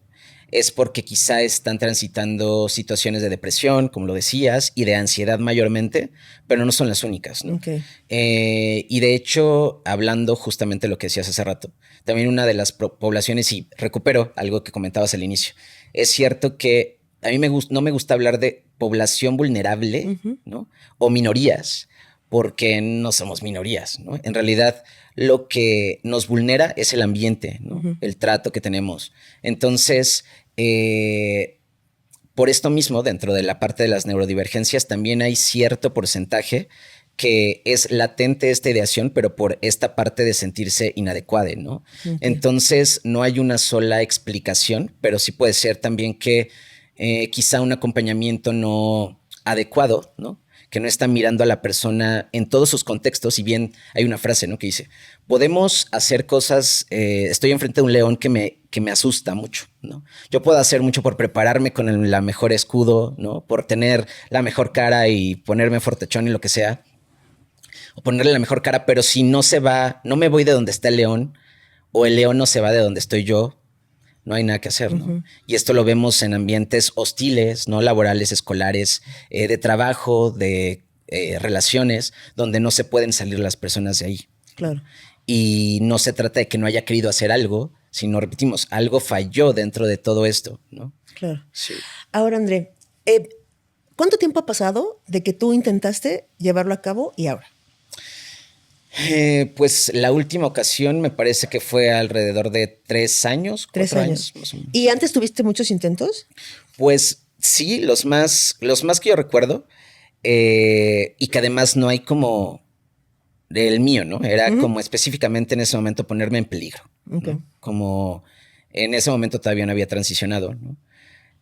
es porque quizá están transitando situaciones de depresión, como lo decías, y de ansiedad mayormente, pero no son las únicas, ¿no? Y de hecho, hablando justamente de lo que decías hace rato, también una de las poblaciones, y recupero algo que comentabas al inicio, es cierto que a mí no me gusta hablar de población vulnerable, ¿no? O minorías, porque no somos minorías, ¿no? En realidad, lo que nos vulnera es el ambiente, ¿no? El trato que tenemos. Entonces, por esto mismo, dentro de la parte de las neurodivergencias, también hay cierto porcentaje que es latente esta ideación, pero por esta parte de sentirse inadecuado, ¿no? Entonces, no hay una sola explicación, pero sí puede ser también que quizá un acompañamiento no adecuado, ¿no? Que no está mirando a la persona en todos sus contextos. Y bien, hay una frase, ¿no? Que dice, podemos hacer cosas, estoy enfrente de un león que me asusta mucho, ¿no? Yo puedo hacer mucho por prepararme con la mejor escudo, ¿no? Por tener la mejor cara y ponerme fortachón y lo que sea, o ponerle la mejor cara, pero si no me voy de donde está el león, o el león no se va de donde estoy yo, no hay nada que hacer, ¿no? Y esto lo vemos en ambientes hostiles, ¿no? Laborales, escolares, de trabajo, de relaciones, donde no se pueden salir las personas de ahí. Claro. Y no se trata de que no haya querido hacer algo, sino, repetimos, algo falló dentro de todo esto, ¿no? Claro. Sí. Ahora, André, ¿cuánto tiempo ha pasado de que tú intentaste llevarlo a cabo y ahora? Pues la última ocasión me parece que fue alrededor de 3 años. 4 años más o menos. ¿Y antes tuviste muchos intentos? Pues sí, los más que yo recuerdo, y que además no hay como el mío, ¿no? Era como específicamente en ese momento ponerme en peligro, ¿no? Como en ese momento todavía no había transicionado, ¿no?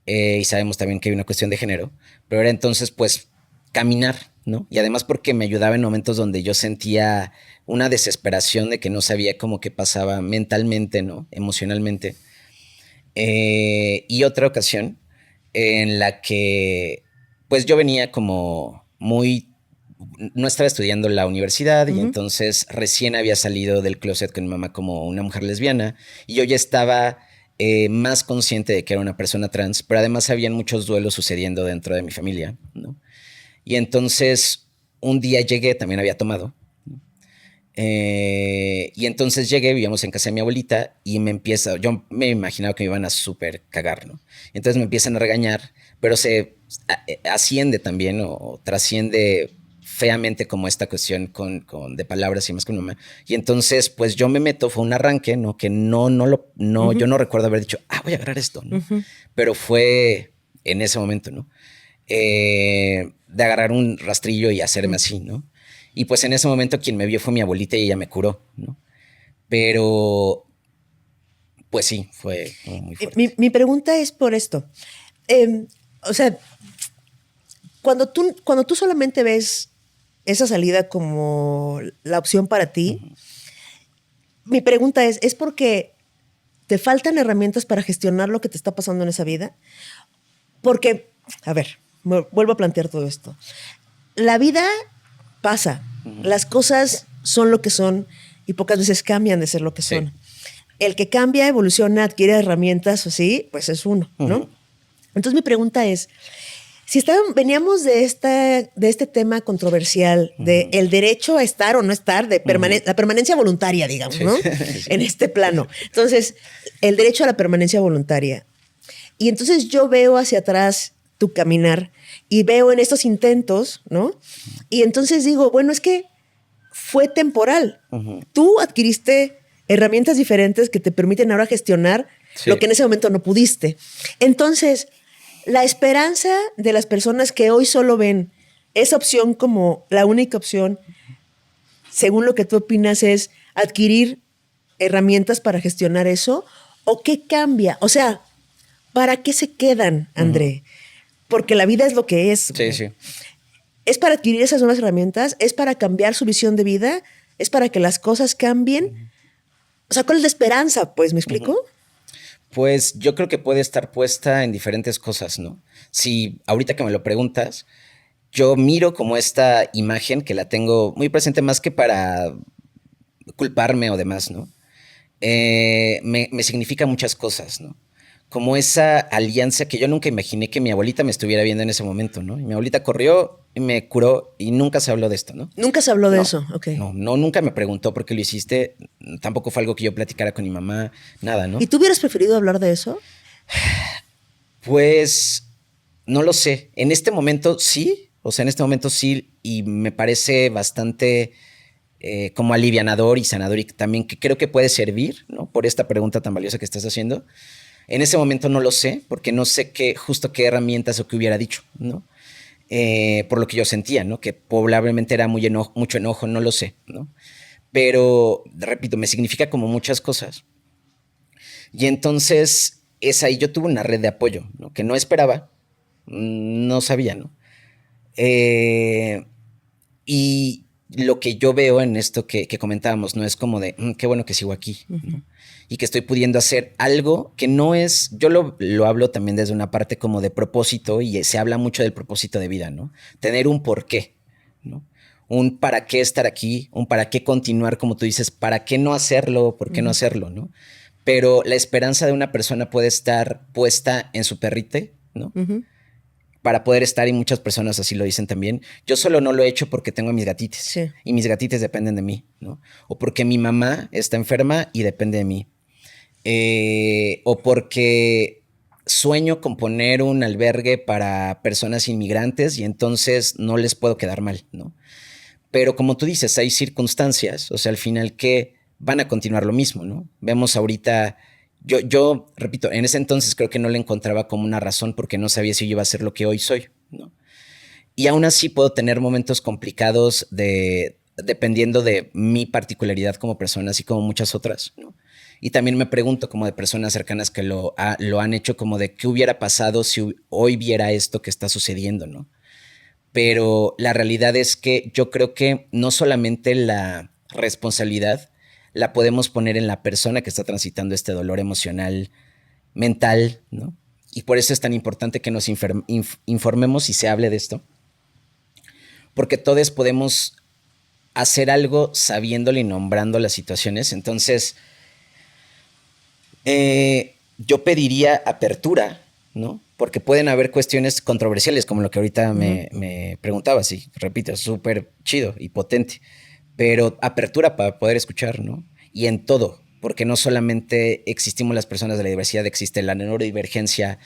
Y sabemos también que hay una cuestión de género, pero era entonces pues caminar, ¿no? Y además porque me ayudaba en momentos donde yo sentía una desesperación de que no sabía cómo qué pasaba mentalmente, ¿no? Emocionalmente. Y otra ocasión en la que pues yo venía como no estaba estudiando en la universidad y entonces recién había salido del closet con mi mamá como una mujer lesbiana y yo ya estaba más consciente de que era una persona trans, pero además habían muchos duelos sucediendo dentro de mi familia, ¿no? Y entonces un día llegué, también había tomado, y entonces llegué, vivíamos en casa de mi abuelita y yo me imaginaba que me iban a súper cagar, ¿no? Entonces me empiezan a regañar, pero se asciende también o trasciende feamente como esta cuestión de palabras y más con mamá. Y entonces, pues yo me meto, fue un arranque, ¿no? Que yo no recuerdo haber dicho, voy a agarrar esto, ¿no? Pero fue en ese momento, ¿no? De agarrar un rastrillo y hacerme así, ¿no? Y pues en ese momento quien me vio fue mi abuelita y ella me curó, ¿no? Pero, pues sí, fue muy fuerte. Mi pregunta es por esto. O sea, cuando tú solamente ves esa salida como la opción para ti, mi pregunta es porque te faltan herramientas para gestionar lo que te está pasando en esa vida. Porque, a ver, vuelvo a plantear todo esto. La vida pasa, las cosas son lo que son y pocas veces cambian de ser lo que son. El que cambia, evoluciona, adquiere herramientas, así, pues es uno, ¿no? Entonces mi pregunta es, si veníamos de este tema controversial, de el derecho a estar o no estar, de la permanencia voluntaria, digamos, ¿no? En este plano. Entonces, el derecho a la permanencia voluntaria. Y entonces yo veo hacia atrás tu caminar y veo en estos intentos, ¿no? Y entonces digo, bueno, es que fue temporal. Tú adquiriste herramientas diferentes que te permiten ahora gestionar lo que en ese momento no pudiste. Entonces, la esperanza de las personas que hoy solo ven esa opción como la única opción, según lo que tú opinas, es adquirir herramientas para gestionar eso, ¿o qué cambia? O sea, ¿para qué se quedan, André? Porque la vida es lo que es. Sí. ¿Es para adquirir esas nuevas herramientas? ¿Es para cambiar su visión de vida? ¿Es para que las cosas cambien? O sea, ¿cuál es la esperanza? Pues, ¿me explico? Pues yo creo que puede estar puesta en diferentes cosas, ¿no? Si ahorita que me lo preguntas, yo miro como esta imagen que la tengo muy presente más que para culparme o demás, ¿no? Me significa muchas cosas, ¿no? Como esa alianza que yo nunca imaginé que mi abuelita me estuviera viendo en ese momento, ¿no? Y mi abuelita corrió y me curó y nunca se habló de esto, ¿no? Nunca se habló de eso, ok. No, nunca me preguntó por qué lo hiciste. Tampoco fue algo que yo platicara con mi mamá, nada, ¿no? ¿Y tú hubieras preferido hablar de eso? Pues no lo sé. En este momento sí, y me parece bastante como alivianador y sanador y también que creo que puede servir, ¿no? Por esta pregunta tan valiosa que estás haciendo. En ese momento no lo sé, porque no sé justo qué herramientas o qué hubiera dicho, ¿no? Por lo que yo sentía, ¿no? Que probablemente era mucho enojo, no lo sé, ¿no? Pero, repito, me significa como muchas cosas. Y entonces, ahí yo tuve una red de apoyo, ¿no? Que no esperaba, no sabía, ¿no? Y lo que yo veo en esto que comentábamos, ¿no? Es como de, qué bueno que sigo aquí, ¿no? Y que estoy pudiendo hacer algo que no es, yo lo hablo también desde una parte como de propósito y se habla mucho del propósito de vida, ¿no? Tener un porqué, ¿no? Un para qué estar aquí, un para qué continuar, como tú dices, para qué no hacerlo, por qué no hacerlo, ¿no? Pero la esperanza de una persona puede estar puesta en su perrite, ¿no? Para poder estar, y muchas personas así lo dicen también. Yo solo no lo he hecho porque tengo a mis gatites y mis gatites dependen de mí, ¿no? O porque mi mamá está enferma y depende de mí. O porque sueño con poner un albergue para personas inmigrantes y entonces no les puedo quedar mal, ¿no? Pero como tú dices, hay circunstancias, o sea, al final que van a continuar lo mismo, ¿no? Vemos ahorita, yo repito, en ese entonces creo que no le encontraba como una razón porque no sabía si yo iba a ser lo que hoy soy, ¿no? Y aún así puedo tener momentos complicados dependiendo de mi particularidad como persona, así como muchas otras, ¿no? Y también me pregunto como de personas cercanas que lo han hecho, como de qué hubiera pasado si hoy viera esto que está sucediendo, ¿no? Pero la realidad es que yo creo que no solamente la responsabilidad la podemos poner en la persona que está transitando este dolor emocional, mental, ¿no? y por eso es tan importante que nos informemos y se hable de esto, porque todos podemos hacer algo sabiéndole y nombrando las situaciones. Entonces, yo pediría apertura, ¿no? Porque pueden haber cuestiones controversiales, como lo que ahorita me preguntabas, y repito, es súper chido y potente, pero apertura para poder escuchar, ¿no? Y en todo, porque no solamente existimos las personas de la diversidad, existe la neurodivergencia.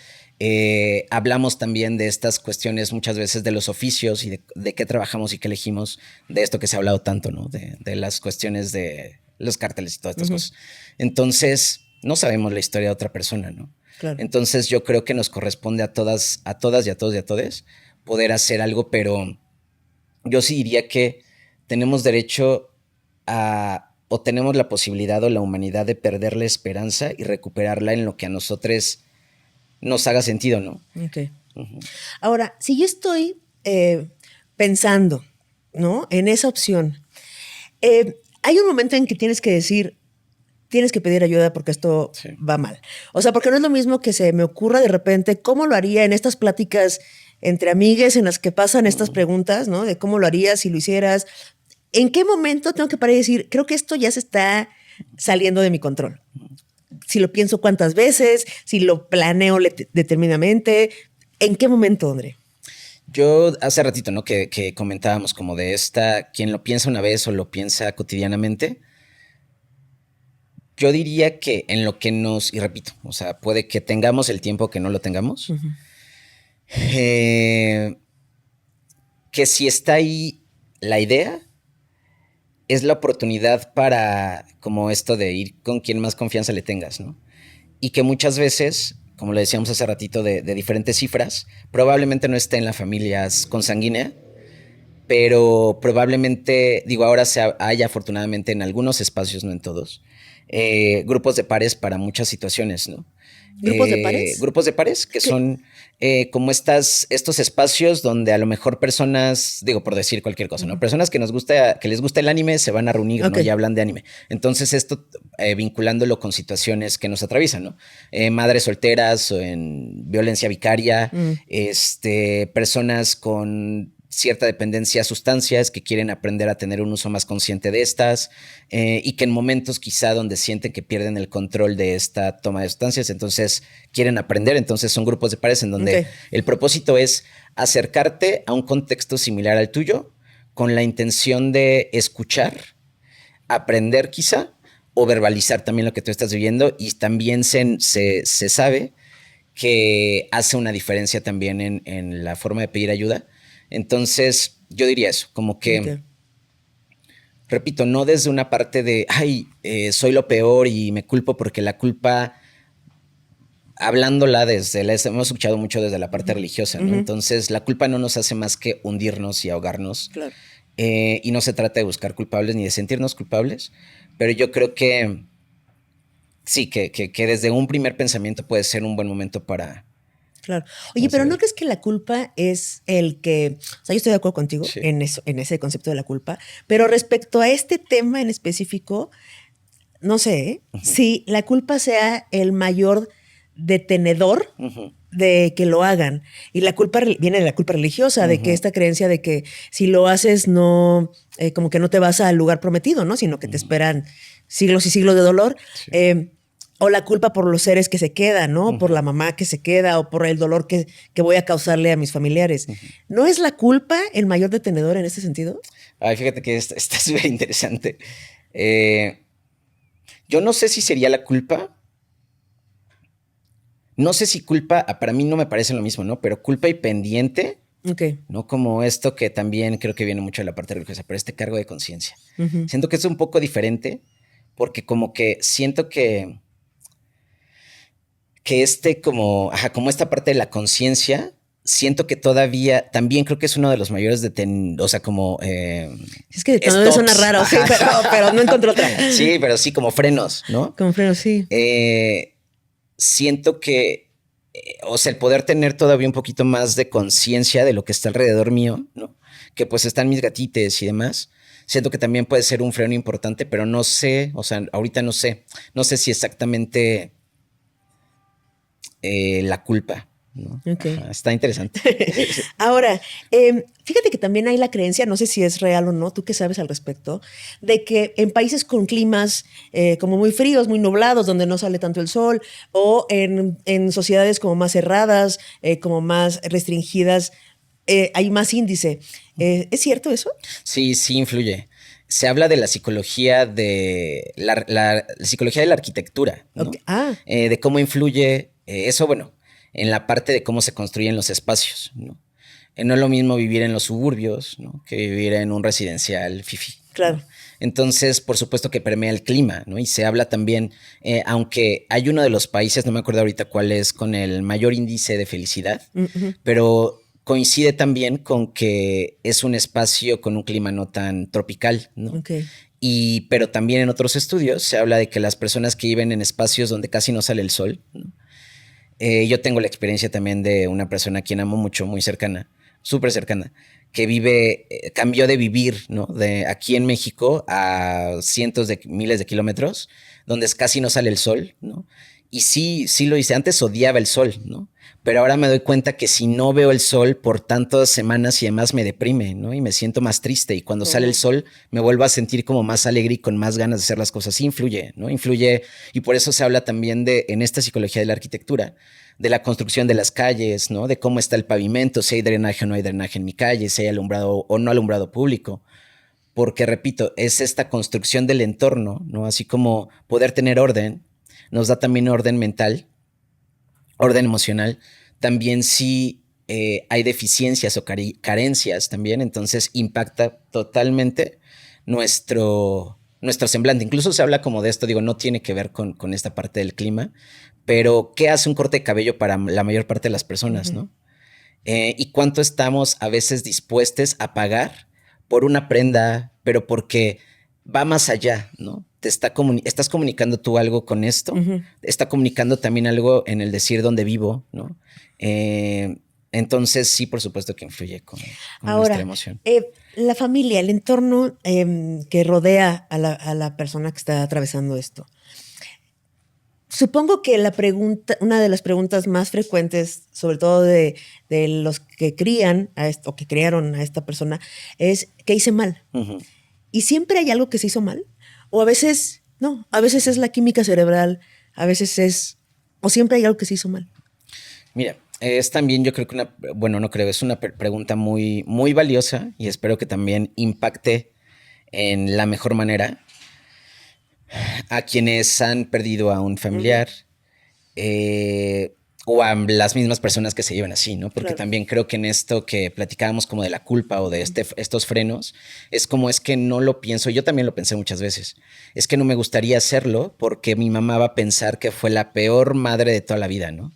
Hablamos también de estas cuestiones muchas veces de los oficios y de qué trabajamos y qué elegimos, de esto que se ha hablado tanto, ¿no? De las cuestiones de los cárteles y todas estas cosas. Entonces, no sabemos la historia de otra persona, ¿no? Claro. Entonces yo creo que nos corresponde a todas y a todos y a todes poder hacer algo, pero yo sí diría que tenemos derecho o tenemos la posibilidad o la humanidad de perder la esperanza y recuperarla en lo que a nosotros nos haga sentido, ¿no? Ok. Ahora, si yo estoy pensando, ¿no? En esa opción, hay un momento en que tienes que decir, tienes que pedir ayuda porque esto va mal. O sea, porque no es lo mismo que se me ocurra de repente cómo lo haría en estas pláticas entre amigues en las que pasan estas preguntas, ¿no? De cómo lo harías si lo hicieras. ¿En qué momento tengo que parar y decir, creo que esto ya se está saliendo de mi control? Si lo pienso cuántas veces, si lo planeo determinadamente. ¿En qué momento, André? Yo hace ratito, ¿no? Que comentábamos como de quien lo piensa una vez o lo piensa cotidianamente. Yo diría que en lo que y repito, o sea, puede que tengamos el tiempo que no lo tengamos. Que si está ahí la idea, es la oportunidad para como esto de ir con quien más confianza le tengas, ¿no? Y que muchas veces, como le decíamos hace ratito de diferentes cifras, probablemente no esté en la familia consanguínea, pero probablemente, ahora hay afortunadamente en algunos espacios, no en todos, grupos de pares para muchas situaciones, ¿no? ¿Grupos de pares? Grupos de pares, que son como estos espacios donde a lo mejor personas, por decir cualquier cosa, ¿no? Personas que les gusta el anime se van a reunir, ¿no? Y hablan de anime. Entonces esto vinculándolo con situaciones que nos atraviesan, ¿no? Madres solteras o en violencia vicaria, personas con cierta dependencia a sustancias que quieren aprender a tener un uso más consciente de estas y que en momentos quizá donde sienten que pierden el control de esta toma de sustancias, entonces quieren aprender. Entonces son grupos de pares en donde el propósito es acercarte a un contexto similar al tuyo con la intención de escuchar, aprender quizá o verbalizar también lo que tú estás viviendo, y también se sabe que hace una diferencia también en la forma de pedir ayuda. Entonces, yo diría eso, como que, repito, no desde una parte de, soy lo peor y me culpo, porque la culpa, hablándola hemos escuchado mucho desde la parte religiosa, ¿no? Entonces, la culpa no nos hace más que hundirnos y ahogarnos. Claro. Y no se trata de buscar culpables ni de sentirnos culpables, pero yo creo que sí, que desde un primer pensamiento puede ser un buen momento para... Claro. Oye, pero ¿no crees que la culpa es el que... O sea, yo estoy de acuerdo contigo en eso, en ese concepto de la culpa, pero respecto a este tema en específico, no sé si la culpa sea el mayor detenedor de que lo hagan. Y la culpa viene de la culpa religiosa, de que esta creencia de que si lo haces no, como que no te vas al lugar prometido, ¿no? Sino que te esperan siglos y siglos de dolor. Sí. O la culpa por los seres que se quedan, ¿no? Por la mamá que se queda o por el dolor que voy a causarle a mis familiares. ¿No es la culpa el mayor detenedor en ese sentido? Ay, fíjate que está súper interesante. Yo no sé si sería la culpa. No sé si culpa, para mí no me parece lo mismo, ¿no? Pero culpa y pendiente, ¿no? Como esto que también creo que viene mucho de la parte religiosa, pero este cargo de conciencia. Siento que es un poco diferente porque como que siento que como esta parte de la conciencia, siento que todavía, también creo que es uno de los mayores o sea, como... es que no suena raro, sí, pero no encontré otra. Sí, pero sí, como frenos, ¿no? Como frenos, sí. Siento que, o sea, el poder tener todavía un poquito más de conciencia de lo que está alrededor mío, ¿no? Que pues están mis gatites y demás. Siento que también puede ser un freno importante, pero no sé, o sea, ahorita no sé si exactamente... la culpa, ¿no? Okay. Está interesante. Ahora, fíjate que también hay la creencia, no sé si es real o no, tú qué sabes al respecto, de que en países con climas como muy fríos, muy nublados, donde no sale tanto el sol, o en sociedades como más cerradas, como más restringidas, hay más índice. ¿Es cierto eso? Sí, sí influye. Se habla de la psicología de la psicología de la arquitectura, ¿no? Okay. Ah. De cómo influye eso, bueno, en la parte de cómo se construyen los espacios, ¿no? No es lo mismo vivir en los suburbios, ¿no? Que vivir en un residencial fifí. Claro. ¿No? Entonces, por supuesto que permea el clima, ¿no? Y se habla también, aunque hay uno de los países, no me acuerdo ahorita cuál es, con el mayor índice de felicidad, pero coincide también con que es un espacio con un clima no tan tropical, ¿no? Okay. Pero también en otros estudios se habla de que las personas que viven en espacios donde casi no sale el sol, ¿no? Yo tengo la experiencia también de una persona a quien amo mucho, muy cercana, súper cercana, que vive, cambió de vivir, ¿no? De aquí en México a cientos de miles de kilómetros, donde casi no sale el sol, ¿no? Y sí, sí lo hice. Antes odiaba el sol, ¿no? Pero ahora me doy cuenta que si no veo el sol por tantas semanas y además me deprime, ¿no? Y me siento más triste. Y cuando sale el sol, me vuelvo a sentir como más alegre y con más ganas de hacer las cosas. Sí influye, ¿no? Influye. Y por eso se habla también en esta psicología de la arquitectura, de la construcción de las calles, ¿no? De cómo está el pavimento, si hay drenaje o no hay drenaje en mi calle, si hay alumbrado o no alumbrado público. Porque, repito, es esta construcción del entorno, ¿no? Así como poder tener orden, nos da también orden mental, orden emocional. También si hay deficiencias o carencias también, entonces impacta totalmente nuestro semblante. Incluso se habla como de esto, digo, no tiene que ver con esta parte del clima, pero ¿qué hace un corte de cabello para la mayor parte de las personas, no? Y cuánto estamos a veces dispuestos a pagar por una prenda, pero porque va más allá, ¿no? Estás comunicando tú algo con esto, está comunicando también algo en el decir dónde vivo, ¿no? Entonces sí, por supuesto que influye con nuestra emoción. La familia, el entorno que rodea a la persona que está atravesando esto. Supongo que una de las preguntas más frecuentes, sobre todo de los que crían a esto, o que criaron a esta persona, es ¿qué hice mal? ¿Y siempre hay algo que se hizo mal? O a veces no, a veces es la química cerebral, a veces o siempre hay algo que se hizo mal. Mira, es también yo creo que es una pregunta muy, muy valiosa y espero que también impacte en la mejor manera a quienes han perdido a un familiar o a las mismas personas que se llevan así, ¿no? Porque también creo que en esto que platicábamos como de la culpa o de estos frenos, es como es que no lo pienso, yo también lo pensé muchas veces, es que no me gustaría hacerlo porque mi mamá va a pensar que fue la peor madre de toda la vida, ¿no?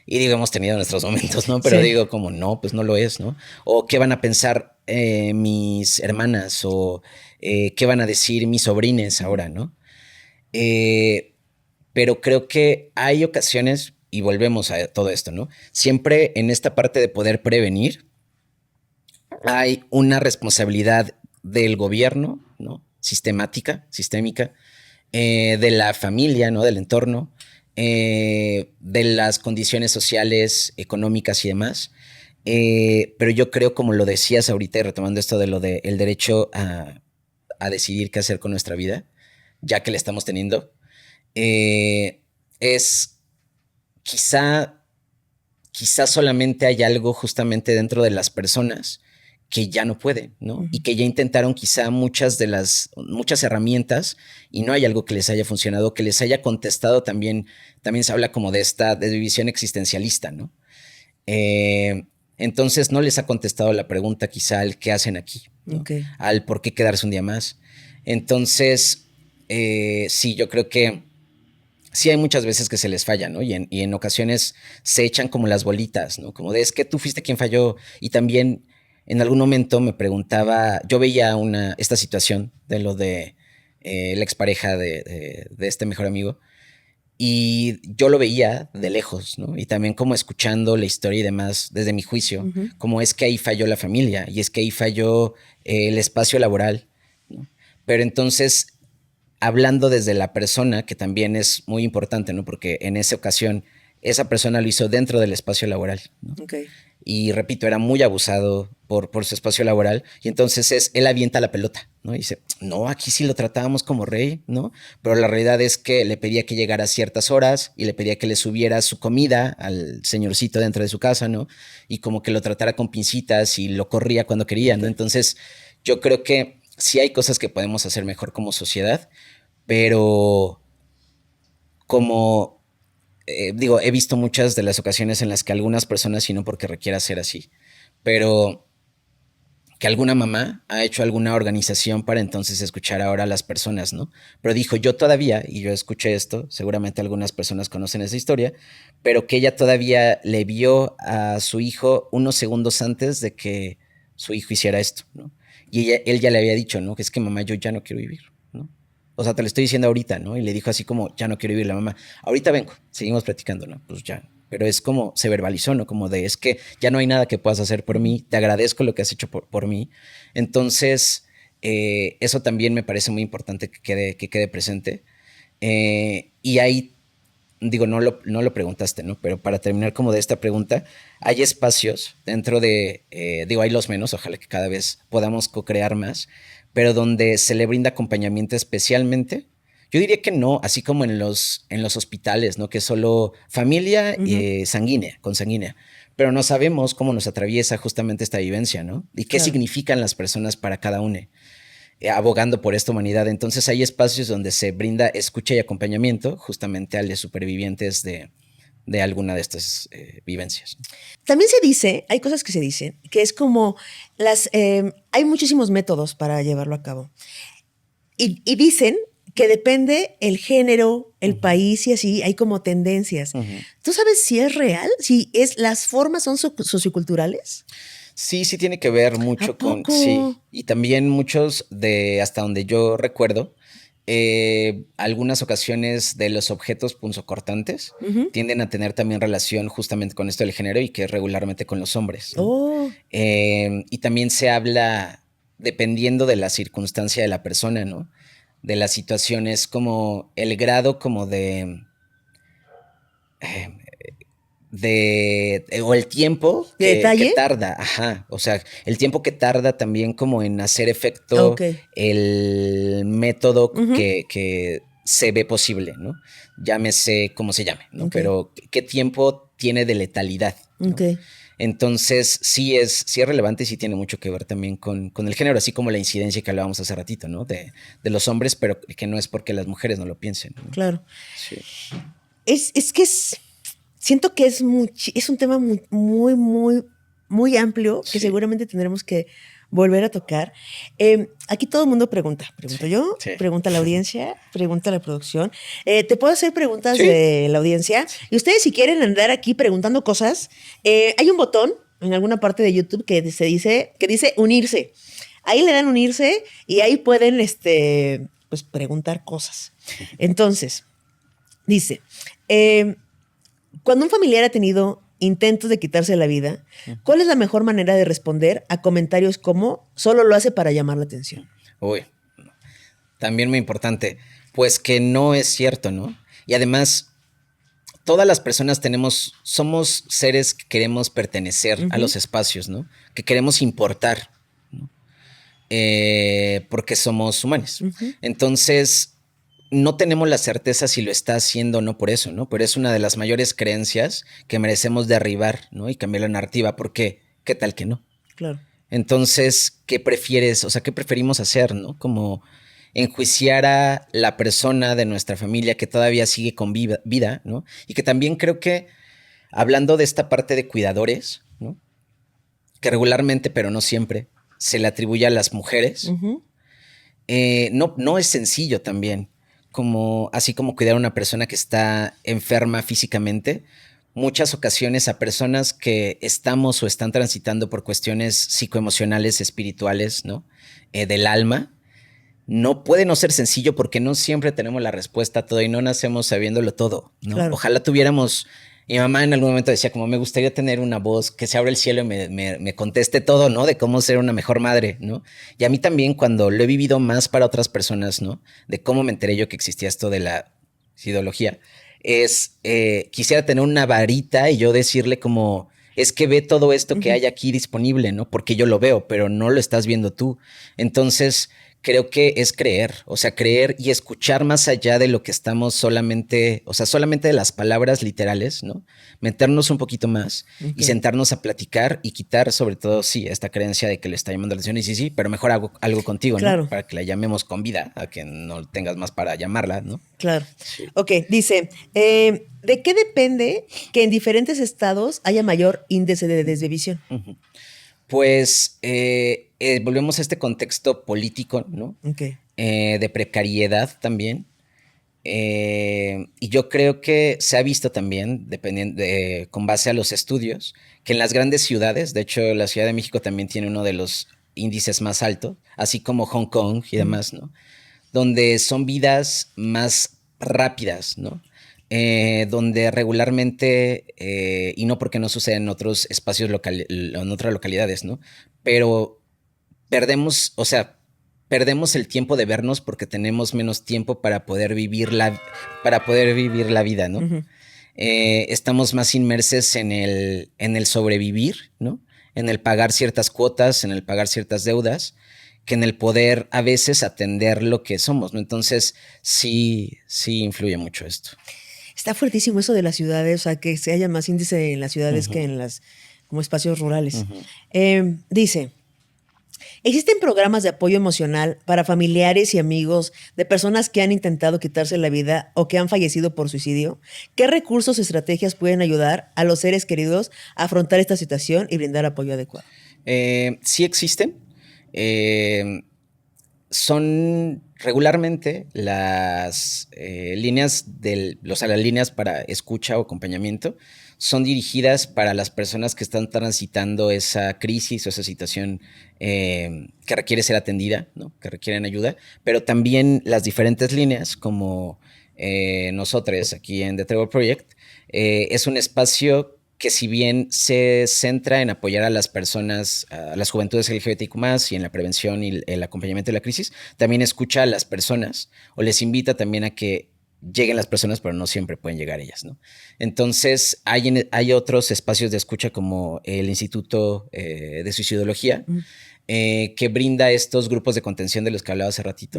Y digo, hemos tenido nuestros momentos, ¿no? Pero digo como, no, pues no lo es, ¿no? O qué van a pensar mis hermanas o qué van a decir mis sobrines ahora, ¿no? Pero creo que hay ocasiones, y volvemos a todo esto, ¿no? Siempre en esta parte de poder prevenir, hay una responsabilidad del gobierno, ¿no? Sistémica, de la familia, ¿no? Del entorno, de las condiciones sociales, económicas y demás. Pero yo creo, como lo decías ahorita, y retomando esto de lo del derecho a decidir qué hacer con nuestra vida, ya que la estamos teniendo, es quizá solamente hay algo justamente dentro de las personas que ya no pueden, ¿no? Y que ya intentaron quizá muchas herramientas y no hay algo que les haya funcionado, que les haya contestado también se habla como de esta división existencialista, ¿no? Entonces no les ha contestado la pregunta quizá al qué hacen aquí, ¿no? Al por qué quedarse un día más. Entonces, sí, yo creo que sí hay muchas veces que se les falla, ¿no? Y en ocasiones se echan como las bolitas, ¿no? Como de, es que tú fuiste quien falló. Y también en algún momento me preguntaba, yo veía esta situación de lo de la expareja de este mejor amigo, y yo lo veía de lejos, ¿no? Y también como escuchando la historia y demás desde mi juicio, como es que ahí falló la familia y es que ahí falló el espacio laboral, ¿no? Pero entonces, hablando desde la persona, que también es muy importante, ¿no? Porque en esa ocasión esa persona lo hizo dentro del espacio laboral, ¿no? Okay. Y repito, era muy abusado por su espacio laboral. Y entonces él avienta la pelota, ¿no? Y dice, no, aquí sí lo tratábamos como rey, ¿no? Pero la realidad es que le pedía que llegara a ciertas horas y le pedía que le subiera su comida al señorcito dentro de su casa, ¿no? Y como que lo tratara con pincitas y lo corría cuando quería, ¿no? Entonces yo creo que sí hay cosas que podemos hacer mejor como sociedad, pero como... digo, he visto muchas de las ocasiones en las que algunas personas, y no porque requiera ser así, pero que alguna mamá ha hecho alguna organización para entonces escuchar ahora a las personas, ¿no? Pero dijo, yo todavía, y yo escuché esto, seguramente algunas personas conocen esa historia, pero que ella todavía le vio a su hijo unos segundos antes de que su hijo hiciera esto, ¿no? Y él ya le había dicho, ¿no? Que es que mamá, yo ya no quiero vivir, ¿no? O sea, te lo estoy diciendo ahorita, ¿no? Y le dijo así como, ya no quiero vivir la mamá. Ahorita vengo, seguimos platicando, ¿no? Pues ya. Pero es como, se verbalizó, ¿no? Como de, es que ya no hay nada que puedas hacer por mí, te agradezco lo que has hecho por mí. Entonces, eso también me parece muy importante que quede presente. Y ahí, digo, no lo preguntaste, ¿no? Pero para terminar como de esta pregunta, hay espacios dentro de, digo, hay los menos, ojalá que cada vez podamos co-crear más, pero donde se le brinda acompañamiento especialmente. Yo diría que no, así como en los hospitales, ¿no? Que es solo familia sanguínea, consanguínea. Pero no sabemos cómo nos atraviesa justamente esta vivencia, ¿no? Y qué significan las personas para cada uno, abogando por esta humanidad. Entonces hay espacios donde se brinda escucha y acompañamiento justamente a los supervivientes de alguna de estas vivencias. También se dice, hay cosas que se dicen, que es como hay muchísimos métodos para llevarlo a cabo. Y dicen que depende el género, el país y así, hay como tendencias. ¿Tú sabes si es real? ¿Si las formas son socioculturales? Sí, sí tiene que ver mucho con... Sí, y también muchos hasta donde yo recuerdo, algunas ocasiones de los objetos punzocortantes tienden a tener también relación justamente con esto del género y que regularmente con los hombres, ¿no? Y también se habla, dependiendo de la circunstancia de la persona, ¿no? De las situaciones, como el grado como o el tiempo que tarda, ajá, o sea, el tiempo que tarda también como en hacer efecto el método que se ve posible, ¿no? Llámese como se llame, ¿no? Pero ¿qué tiempo tiene de letalidad? ¿No? Entonces, sí es relevante y sí tiene mucho que ver también con el género, así como la incidencia que hablábamos hace ratito, ¿no? De los hombres, pero que no es porque las mujeres no lo piensen, ¿no? Claro. Sí. Es que siento que es un tema muy amplio que seguramente tendremos que volver a tocar. Aquí todo el mundo pregunta. Pregunto yo, pregunta la audiencia, pregunta la producción. Te puedo hacer preguntas de la audiencia. Y ustedes, si quieren andar aquí preguntando cosas, hay un botón en alguna parte de YouTube que dice unirse. Ahí le dan unirse y ahí pueden pues preguntar cosas. Entonces, dice, cuando un familiar ha tenido intentos de quitarse la vida, ¿cuál es la mejor manera de responder a comentarios como solo lo hace para llamar la atención? Uy, también muy importante, pues que no es cierto, ¿no? Y además, todas las personas somos seres que queremos pertenecer a los espacios, ¿no? Que queremos importar, ¿no? Porque somos humanos. Entonces, no tenemos la certeza si lo está haciendo o no por eso, ¿no? Pero es una de las mayores creencias que merecemos derribar, ¿no? Y cambiar la narrativa, porque ¿qué tal que no? Claro. Entonces, ¿qué prefieres? O sea, ¿qué preferimos hacer, no? Como enjuiciar a la persona de nuestra familia que todavía sigue con vida, ¿no? Y que también creo que, hablando de esta parte de cuidadores, ¿no? Que regularmente, pero no siempre, se le atribuye a las mujeres. No es sencillo también. Así como cuidar a una persona que está enferma físicamente, muchas ocasiones a personas que estamos o están transitando por cuestiones psicoemocionales, espirituales, ¿no? Del alma, no puede no ser sencillo porque no siempre tenemos la respuesta a todo y no nacemos sabiéndolo todo, ¿no? Claro. Ojalá tuviéramos... Mi mamá en algún momento decía como me gustaría tener una voz que se abra el cielo y me conteste todo, ¿no? De cómo ser una mejor madre, ¿no? Y a mí también cuando lo he vivido más para otras personas, ¿no? De cómo me enteré yo que existía esto de la ideología. es, quisiera tener una varita y yo decirle como, es que ve todo esto que hay aquí disponible, ¿no? Porque yo lo veo, pero no lo estás viendo tú. Entonces, creo que es creer, o sea, creer y escuchar más allá de lo que estamos solamente, o sea, solamente de las palabras literales, ¿no? Meternos un poquito más y sentarnos a platicar y quitar, sobre todo, sí, esta creencia de que le está llamando la atención y sí, pero mejor hago algo contigo, ¿no? Para que la llamemos con vida, a que no tengas más para llamarla, ¿no? Claro. Sí. Ok, dice, ¿de qué depende que en diferentes estados haya mayor índice de desvivisión? Pues volvemos a este contexto político, ¿no? De precariedad también. Y yo creo que se ha visto también, con base a los estudios, que en las grandes ciudades, de hecho la Ciudad de México también tiene uno de los índices más altos, así como Hong Kong y demás, ¿no? Donde son vidas más rápidas, ¿no? Donde regularmente, y no porque no suceda en otros espacios en otras localidades, ¿no? Pero perdemos, o sea, perdemos el tiempo de vernos porque tenemos menos tiempo para poder vivir la vida, ¿no? Estamos más inmersos en el sobrevivir, ¿no? En el pagar ciertas cuotas, en el pagar ciertas deudas, que en el poder a veces atender lo que somos, ¿no? Entonces, sí influye mucho esto. Está fuertísimo eso de las ciudades, o sea, que se haya más índice en las ciudades que en las como espacios rurales. Dice, ¿existen programas de apoyo emocional para familiares y amigos de personas que han intentado quitarse la vida o que han fallecido por suicidio? ¿Qué recursos o estrategias pueden ayudar a los seres queridos a afrontar esta situación y brindar apoyo adecuado? Sí existen. Son regularmente las líneas las líneas para escucha o acompañamiento son dirigidas para las personas que están transitando esa crisis o esa situación que requiere ser atendida, ¿no? Que requieren ayuda, pero también las diferentes líneas como nosotros aquí en The Trevor Project es un espacio que si bien se centra en apoyar a las personas, a las juventudes LGBTQ+, y en la prevención y el acompañamiento de la crisis, también escucha a las personas o les invita también a que lleguen las personas, pero no siempre pueden llegar ellas, ¿no? Entonces, hay otros espacios de escucha como el Instituto de Suicidología, que brinda estos grupos de contención de los que hablaba hace ratito,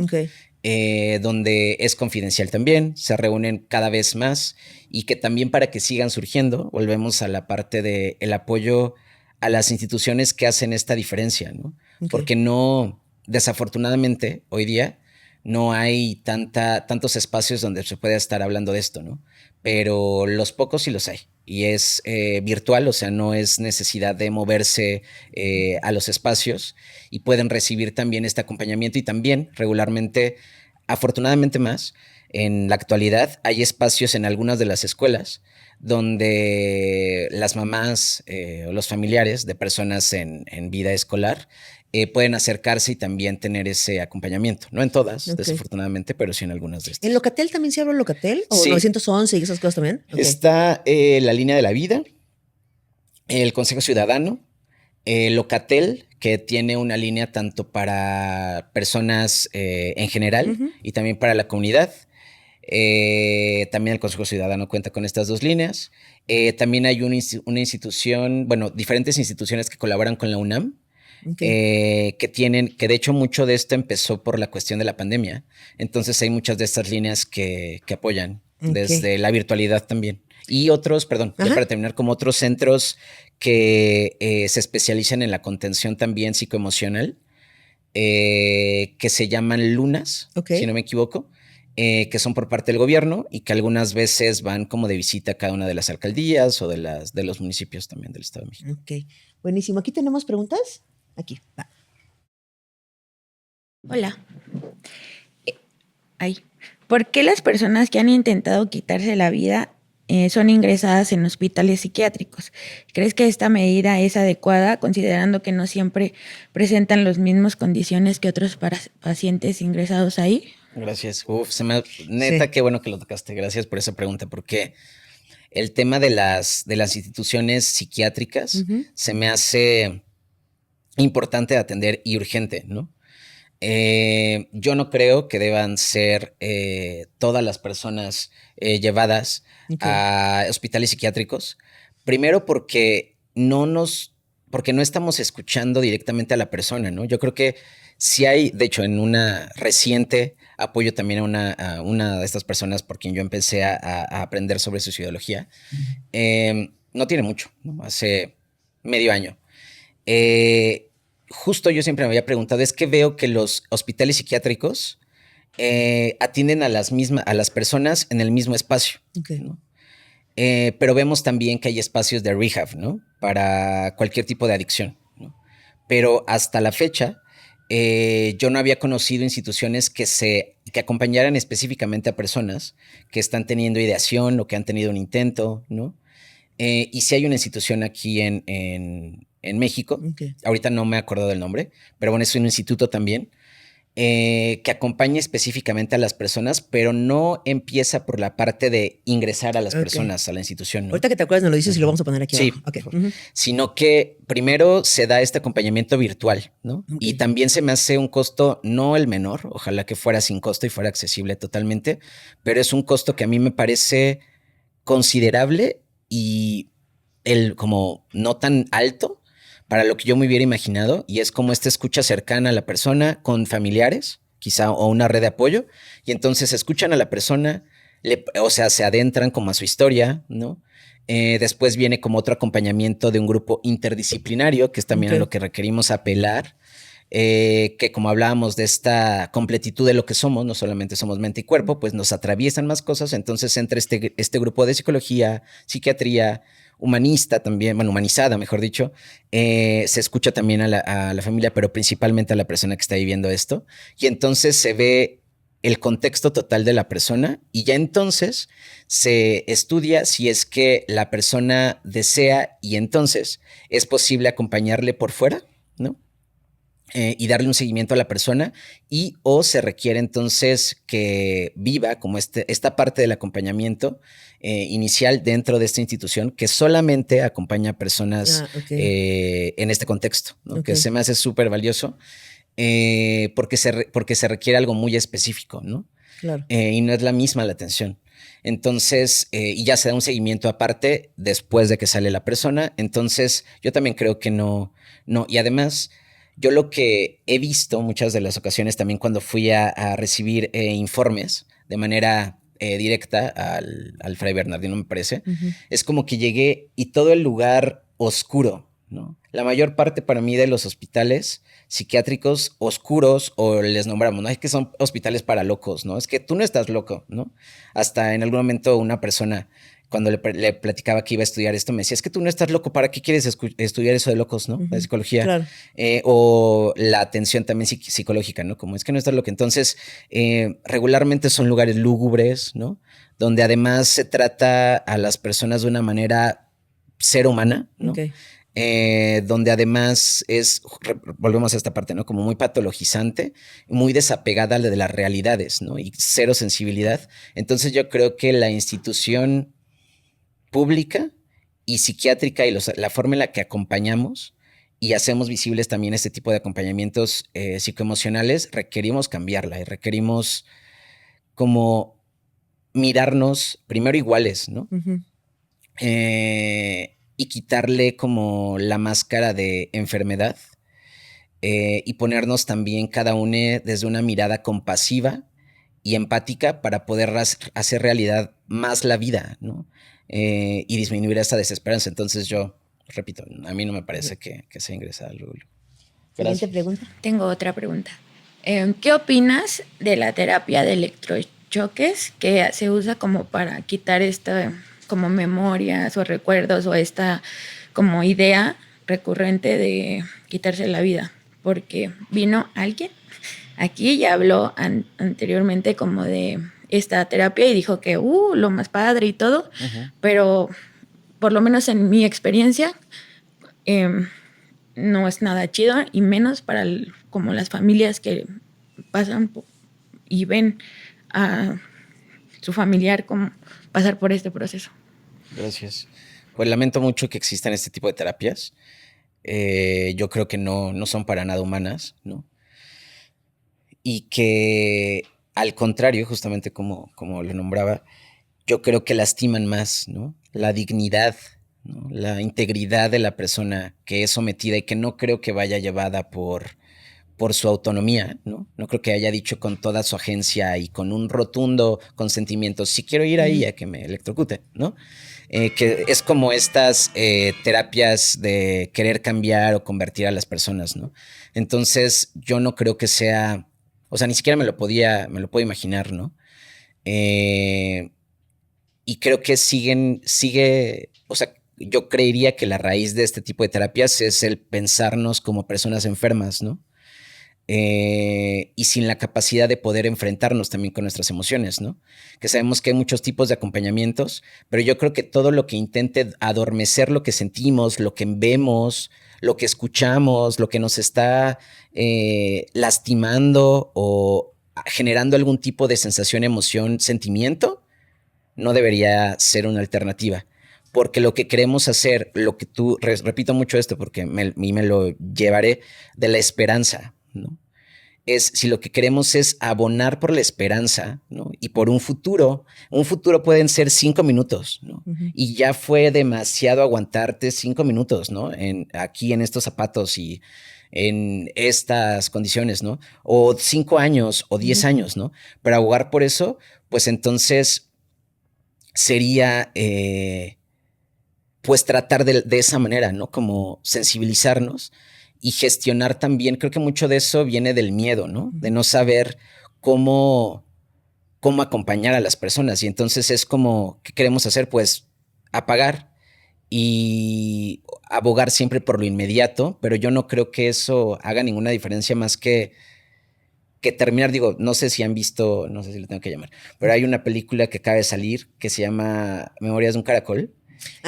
donde es confidencial también, se reúnen cada vez más y que también para que sigan surgiendo, volvemos a la parte del apoyo a las instituciones que hacen esta diferencia, ¿no? Porque no, desafortunadamente, hoy día no hay tantos espacios donde se pueda estar hablando de esto, ¿no? Pero los pocos sí los hay. Y es virtual, o sea, no es necesidad de moverse a los espacios y pueden recibir también este acompañamiento y también regularmente, afortunadamente más, en la actualidad hay espacios en algunas de las escuelas donde las mamás o los familiares de personas en vida escolar pueden acercarse y también tener ese acompañamiento. No en todas, desafortunadamente, pero sí en algunas de estas. ¿En Locatel también se abre Locatel? ¿O sí. 911 y esas cosas también? Está la línea de la vida, el Consejo Ciudadano, Locatel, que tiene una línea tanto para personas en general y también para la comunidad. También el Consejo Ciudadano cuenta con estas dos líneas. También hay una institución, bueno, diferentes instituciones que colaboran con la UNAM, que de hecho mucho de esto empezó por la cuestión de la pandemia. Entonces hay muchas de estas líneas que apoyan desde la virtualidad también. Y otros, perdón, ya para terminar, como otros centros que se especializan en la contención también psicoemocional, que se llaman Lunas, si no me equivoco, que son por parte del gobierno y que algunas veces van como de visita a cada una de las alcaldías o de los municipios también del Estado de México. Ok, buenísimo. ¿Aquí tenemos preguntas? Aquí, va. Hola. ¿Por qué las personas que han intentado quitarse la vida son ingresadas en hospitales psiquiátricos? ¿Crees que esta medida es adecuada, considerando que no siempre presentan las mismas condiciones que otros pacientes ingresados ahí? Gracias. Neta, qué bueno que lo tocaste. Gracias por esa pregunta, porque el tema de las instituciones psiquiátricas se me hace importante de atender y urgente, ¿no? Yo no creo que deban ser todas las personas llevadas a hospitales psiquiátricos. Primero porque no estamos escuchando directamente a la persona, ¿no? Yo creo que sí hay, de hecho, en una reciente apoyo también a una de estas personas por quien yo empecé a aprender sobre sociología. No tiene mucho, ¿no? Hace medio año. Justo yo siempre me había preguntado, es que veo que los hospitales psiquiátricos atienden a las personas en el mismo espacio, ¿no? Pero vemos también que hay espacios de rehab, ¿no? Para cualquier tipo de adicción, ¿no? Pero hasta la fecha, yo no había conocido instituciones que acompañaran específicamente a personas que están teniendo ideación o que han tenido un intento, ¿no? Y sí hay una institución aquí en México, ahorita no me acuerdo del nombre, pero bueno, es un instituto también, que acompaña específicamente a las personas, pero no empieza por la parte de ingresar a las personas a la institución, ¿no? Ahorita que te acuerdas, nos lo dices y lo vamos a poner aquí abajo. Sí, sino que primero se da este acompañamiento virtual, ¿no? Y también se me hace un costo, no el menor, ojalá que fuera sin costo y fuera accesible totalmente, pero es un costo que a mí me parece considerable y como no tan alto para lo que yo me hubiera imaginado, y es como esta escucha cercana a la persona con familiares, quizá, o una red de apoyo, y entonces escuchan a la persona, se adentran como a su historia, ¿no? Después viene como otro acompañamiento de un grupo interdisciplinario, que es también a lo que requerimos apelar, que como hablábamos de esta completitud de lo que somos, no solamente somos mente y cuerpo, pues nos atraviesan más cosas. Entonces entre este grupo de psicología, psiquiatría, humanista también, bueno, humanizada, mejor dicho, se escucha también a la familia, pero principalmente a la persona que está viviendo esto. Y entonces se ve el contexto total de la persona y ya entonces se estudia si es que la persona desea y entonces es posible acompañarle por fuera, ¿no? Y darle un seguimiento a la persona o se requiere entonces que viva como esta parte del acompañamiento inicial dentro de esta institución que solamente acompaña a personas en este contexto, ¿no? Que se me hace súper valioso porque se requiere algo muy específico, ¿no? Claro. Y no es la misma la atención. Entonces, y ya se da un seguimiento aparte después de que sale la persona. Entonces, yo también creo que no, y además, yo lo que he visto muchas de las ocasiones también cuando fui a recibir informes de manera directa al Fray Bernardino, me parece, es como que llegué y todo el lugar oscuro, ¿no? La mayor parte para mí de los hospitales psiquiátricos oscuros, o les nombramos, ¿no? Es que son hospitales para locos, ¿no? Es que tú no estás loco, ¿no? Hasta en algún momento una persona, cuando le platicaba que iba a estudiar esto, me decía, es que tú no estás loco, ¿para qué quieres estudiar eso de locos, ¿no? La psicología. Claro. O la atención también psicológica, ¿no? Como es que no estás loco. Entonces, regularmente son lugares lúgubres, ¿no? Donde además se trata a las personas de una manera ser humana, ¿no? Donde además volvemos a esta parte, ¿no? Como muy patologizante, muy desapegada de las realidades, ¿no? Y cero sensibilidad. Entonces yo creo que la institución pública y psiquiátrica y la forma en la que acompañamos y hacemos visibles también este tipo de acompañamientos psicoemocionales, requerimos cambiarla y requerimos como mirarnos primero iguales, ¿no? Y quitarle como la máscara de enfermedad y ponernos también cada uno desde una mirada compasiva y empática para poder hacer realidad más la vida, ¿no? Y disminuir esta desesperanza. Entonces yo, repito, a mí no me parece que sea ingresar. Siguiente pregunta. Tengo otra pregunta. ¿Qué opinas de la terapia de electrochoques que se usa como para quitar esta como memorias o recuerdos o esta como idea recurrente de quitarse la vida? Porque vino alguien aquí y habló anteriormente como de esta terapia y dijo que lo más padre y todo, pero por lo menos en mi experiencia no es nada chido y menos para como las familias que pasan y ven a su familiar como pasar por este proceso. Gracias. Pues lamento mucho que existan este tipo de terapias. Yo creo que no son para nada humanas, ¿no? y que al contrario, justamente como lo nombraba, yo creo que lastiman más, ¿no? La dignidad, ¿no? La integridad de la persona que es sometida y que no creo que vaya llevada por su autonomía, ¿no? No creo que haya dicho con toda su agencia y con un rotundo consentimiento, si quiero ir ahí a que me electrocuten, ¿no? Que es como estas terapias de querer cambiar o convertir a las personas, ¿no? Entonces, yo no creo que sea, o sea, ni siquiera me lo puedo imaginar, ¿no? Y creo que o sea, yo creería que la raíz de este tipo de terapias es el pensarnos como personas enfermas, ¿no? Y sin la capacidad de poder enfrentarnos también con nuestras emociones, ¿no? Que sabemos que hay muchos tipos de acompañamientos, pero yo creo que todo lo que intente adormecer lo que sentimos, lo que vemos, lo que escuchamos, lo que nos está lastimando o generando algún tipo de sensación, emoción, sentimiento, no debería ser una alternativa. Porque lo que queremos hacer, lo que tú, repito mucho esto porque me lo llevaré de la esperanza, ¿no? Es si lo que queremos es abonar por la esperanza, ¿no? Y por un futuro pueden ser 5 minutos, ¿no? Y ya fue demasiado aguantarte 5 minutos, ¿no? Aquí en estos zapatos y en estas condiciones, ¿no? O 5 años o 10 años, ¿no? Pero abogar por eso, pues entonces sería pues tratar de esa manera, ¿no? Como sensibilizarnos y gestionar también, creo que mucho de eso viene del miedo, ¿no? De no saber cómo acompañar a las personas. Y entonces es como, ¿qué queremos hacer? Pues apagar y abogar siempre por lo inmediato, pero yo no creo que eso haga ninguna diferencia más que terminar. Digo, no sé si han visto, no sé si lo tengo que llamar, pero hay una película que acaba de salir que se llama Memorias de un Caracol.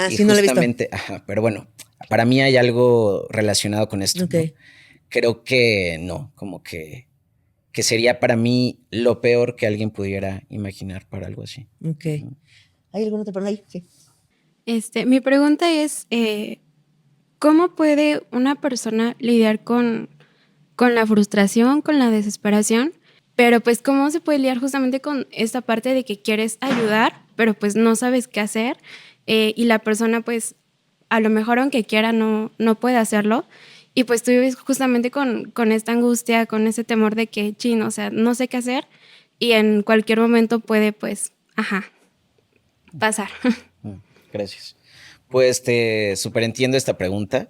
Sí, no la he visto. Pero bueno, para mí hay algo relacionado con esto. Okay. ¿No? Creo que no, como que sería para mí lo peor que alguien pudiera imaginar para algo así. Ok. ¿Hay alguna otra pregunta ahí? Sí. Mi pregunta es, ¿cómo puede una persona lidiar con la frustración, con la desesperación? Pero pues, ¿cómo se puede lidiar justamente con esta parte de que quieres ayudar, pero pues no sabes qué hacer? Y la persona pues a lo mejor aunque quiera no puede hacerlo, y pues tú vives justamente con esta angustia, con ese temor de que o sea, no sé qué hacer y en cualquier momento puede pues, pasar. Gracias. Pues te súper entiendo esta pregunta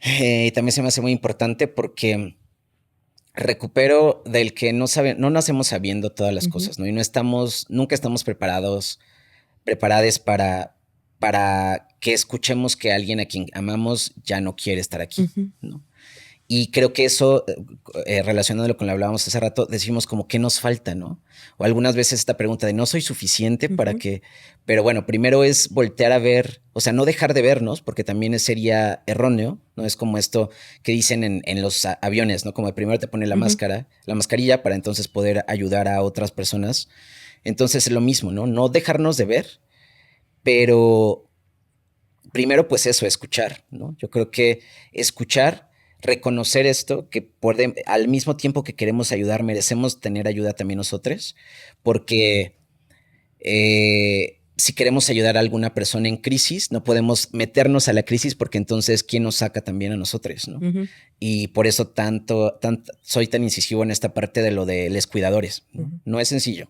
y también se me hace muy importante porque recupero del que no nacemos sabiendo todas las cosas, ¿no? Y nunca estamos preparadas para que escuchemos que alguien a quien amamos ya no quiere estar aquí, ¿no? Y creo que eso, relacionándolo con lo que hablábamos hace rato, decimos como ¿qué nos falta, no? O algunas veces esta pregunta de ¿no soy suficiente para que? Pero bueno, primero es voltear a ver, o sea, no dejar de vernos, porque también sería erróneo, ¿no? Es como esto que dicen en los aviones, ¿no? Como de primero te pone la mascarilla para entonces poder ayudar a otras personas. Entonces es lo mismo, ¿no? No dejarnos de ver, pero primero pues eso, escuchar, ¿no? Yo creo que escuchar, reconocer esto, que al mismo tiempo que queremos ayudar, merecemos tener ayuda también nosotros, porque si queremos ayudar a alguna persona en crisis, no podemos meternos a la crisis porque entonces ¿quién nos saca también a nosotros, no? Y por eso soy tan incisivo en esta parte de lo de los cuidadores, ¿no? No es sencillo,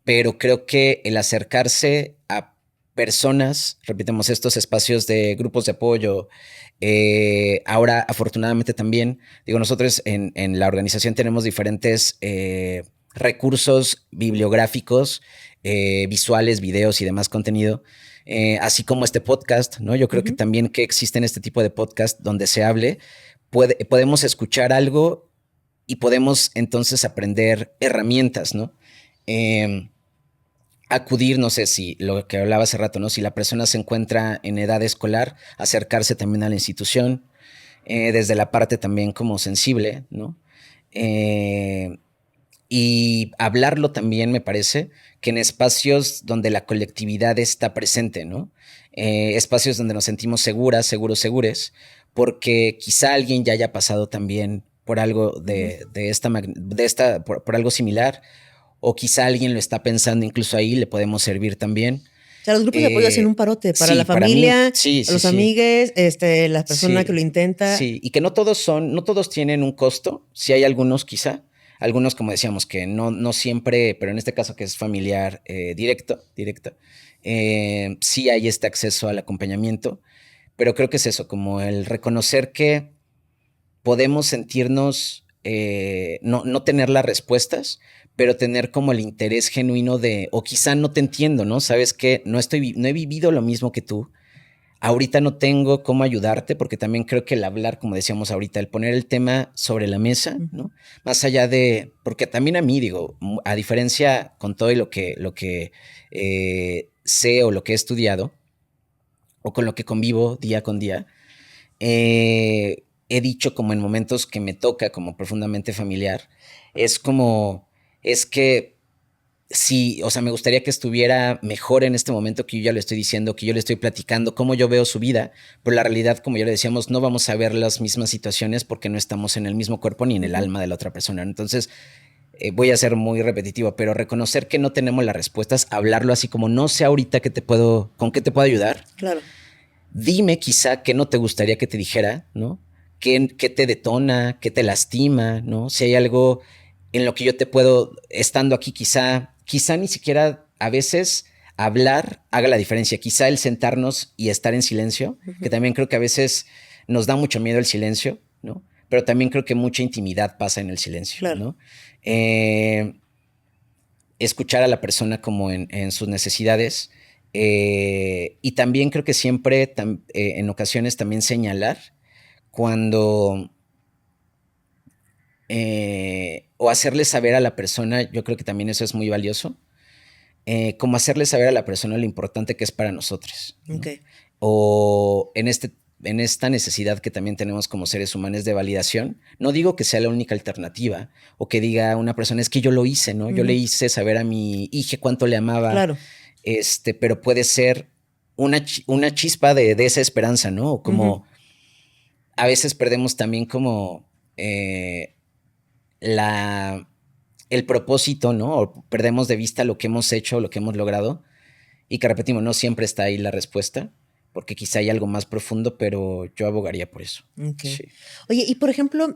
pero creo que el acercarse a personas, repitemos, estos espacios de grupos de apoyo, ahora afortunadamente también, digo, nosotros en la organización tenemos diferentes recursos bibliográficos, visuales, videos y demás contenido, así como este podcast, ¿no? Yo creo que también que existen este tipo de podcast donde se hable, podemos escuchar algo y podemos entonces aprender herramientas, ¿no? Acudir, no sé si lo que hablaba hace rato, ¿no? Si la persona se encuentra en edad escolar, acercarse también a la institución, desde la parte también como sensible, ¿no? Y hablarlo también, me parece, que en espacios donde la colectividad está presente, ¿no? Espacios donde nos sentimos seguras, seguros, segures, porque quizá alguien ya haya pasado también por algo por algo similar, o quizá alguien lo está pensando incluso ahí, le podemos servir también. O sea, los grupos de apoyo hacen un parote para la familia, para los amigues, la persona que lo intenta. Sí, y que no todos tienen un costo. Sí hay algunos quizá, algunos como decíamos que no siempre, pero en este caso que es familiar directo, sí hay este acceso al acompañamiento, pero creo que es eso, como el reconocer que podemos sentirnos, no tener las respuestas, pero tener como el interés genuino o quizá no te entiendo, ¿no? Sabes que no he vivido lo mismo que tú. Ahorita no tengo cómo ayudarte, porque también creo que el hablar, como decíamos ahorita, el poner el tema sobre la mesa, ¿no? Más allá porque también a mí, digo, a diferencia con todo y lo que sé o lo que he estudiado, o con lo que convivo día con día, he dicho como en momentos que me toca como profundamente familiar, es que sí, o sea, me gustaría que estuviera mejor en este momento que yo ya le estoy diciendo, que yo le estoy platicando cómo yo veo su vida, pero la realidad, como ya le decíamos, no vamos a ver las mismas situaciones porque no estamos en el mismo cuerpo ni en el alma de la otra persona. Entonces, voy a ser muy repetitivo, pero reconocer que no tenemos las respuestas, hablarlo así como no sé ahorita con qué te puedo ayudar. Claro. Dime quizá qué no te gustaría que te dijera, ¿no? ¿Qué te detona? ¿Qué te lastima? ¿No? Si hay algo en lo que yo te puedo, estando aquí quizá ni siquiera a veces hablar haga la diferencia. Quizá el sentarnos y estar en silencio, que también creo que a veces nos da mucho miedo el silencio, ¿no? Pero también creo que mucha intimidad pasa en el silencio, claro, ¿no? Escuchar a la persona como en sus necesidades. Y también creo que siempre, en ocasiones, también señalar cuando o hacerle saber a la persona, yo creo que también eso es muy valioso, como hacerle saber a la persona lo importante que es para nosotros, ¿no? Okay. O en esta necesidad que también tenemos como seres humanos de validación. No digo que sea la única alternativa, o que diga una persona, es que yo lo hice, ¿no? Yo le hice saber a mi hija cuánto le amaba. Claro. Pero puede ser una chispa de esa esperanza, ¿no? O como a veces perdemos también como el propósito, ¿no? O perdemos de vista lo que hemos hecho, lo que hemos logrado, y que repetimos, no siempre está ahí la respuesta, porque quizá hay algo más profundo, pero yo abogaría por eso. Okay. Sí. Oye, y por ejemplo,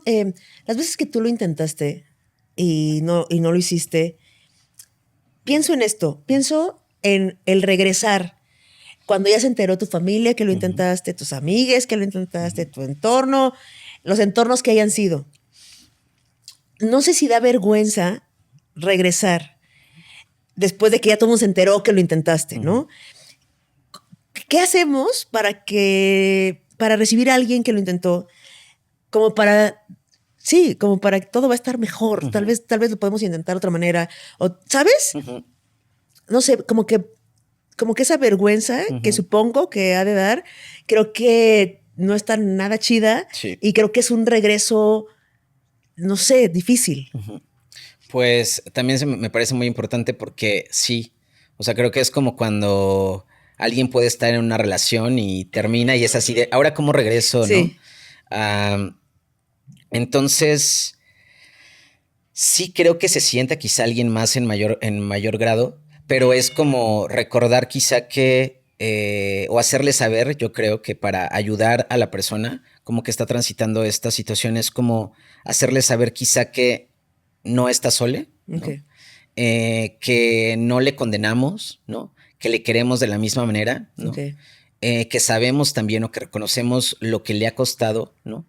las veces que tú lo intentaste y no lo hiciste, pienso en el regresar. Cuando ya se enteró tu familia que lo intentaste, tus amigues que lo intentaste, tu entorno, los entornos que hayan sido. No sé si da vergüenza regresar después de que ya todo el mundo se enteró que lo intentaste, ¿no? ¿Qué hacemos para recibir a alguien que lo intentó? Como para que todo va a estar mejor. Tal vez lo podemos intentar de otra manera. O, ¿sabes? No sé, como que esa vergüenza que supongo que ha de dar, creo que no está nada chida. Sí. Y creo que es un regreso, no sé, difícil. Pues también me parece muy importante porque sí, o sea, creo que es como cuando alguien puede estar en una relación y termina y es así de, ¿ahora cómo regreso? Sí. ¿No? Entonces, sí creo que se sienta quizá alguien más en mayor grado, pero es como recordar quizá que, o hacerle saber, yo creo que para ayudar a la persona como que está transitando esta situación, es como hacerle saber quizá que no está sola, ¿no? Okay. Que no le condenamos, ¿no? Que le queremos de la misma manera, ¿no? Okay. Que sabemos también o que reconocemos lo que le ha costado, ¿no?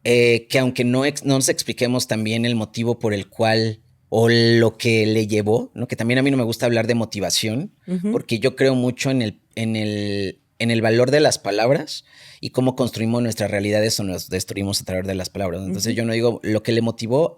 Que aunque no nos expliquemos también el motivo por el cual o lo que le llevó, ¿no? Que también a mí no me gusta hablar de motivación, porque yo creo mucho en el valor de las palabras y cómo construimos nuestras realidades o nos destruimos a través de las palabras. Entonces yo no digo lo que le motivó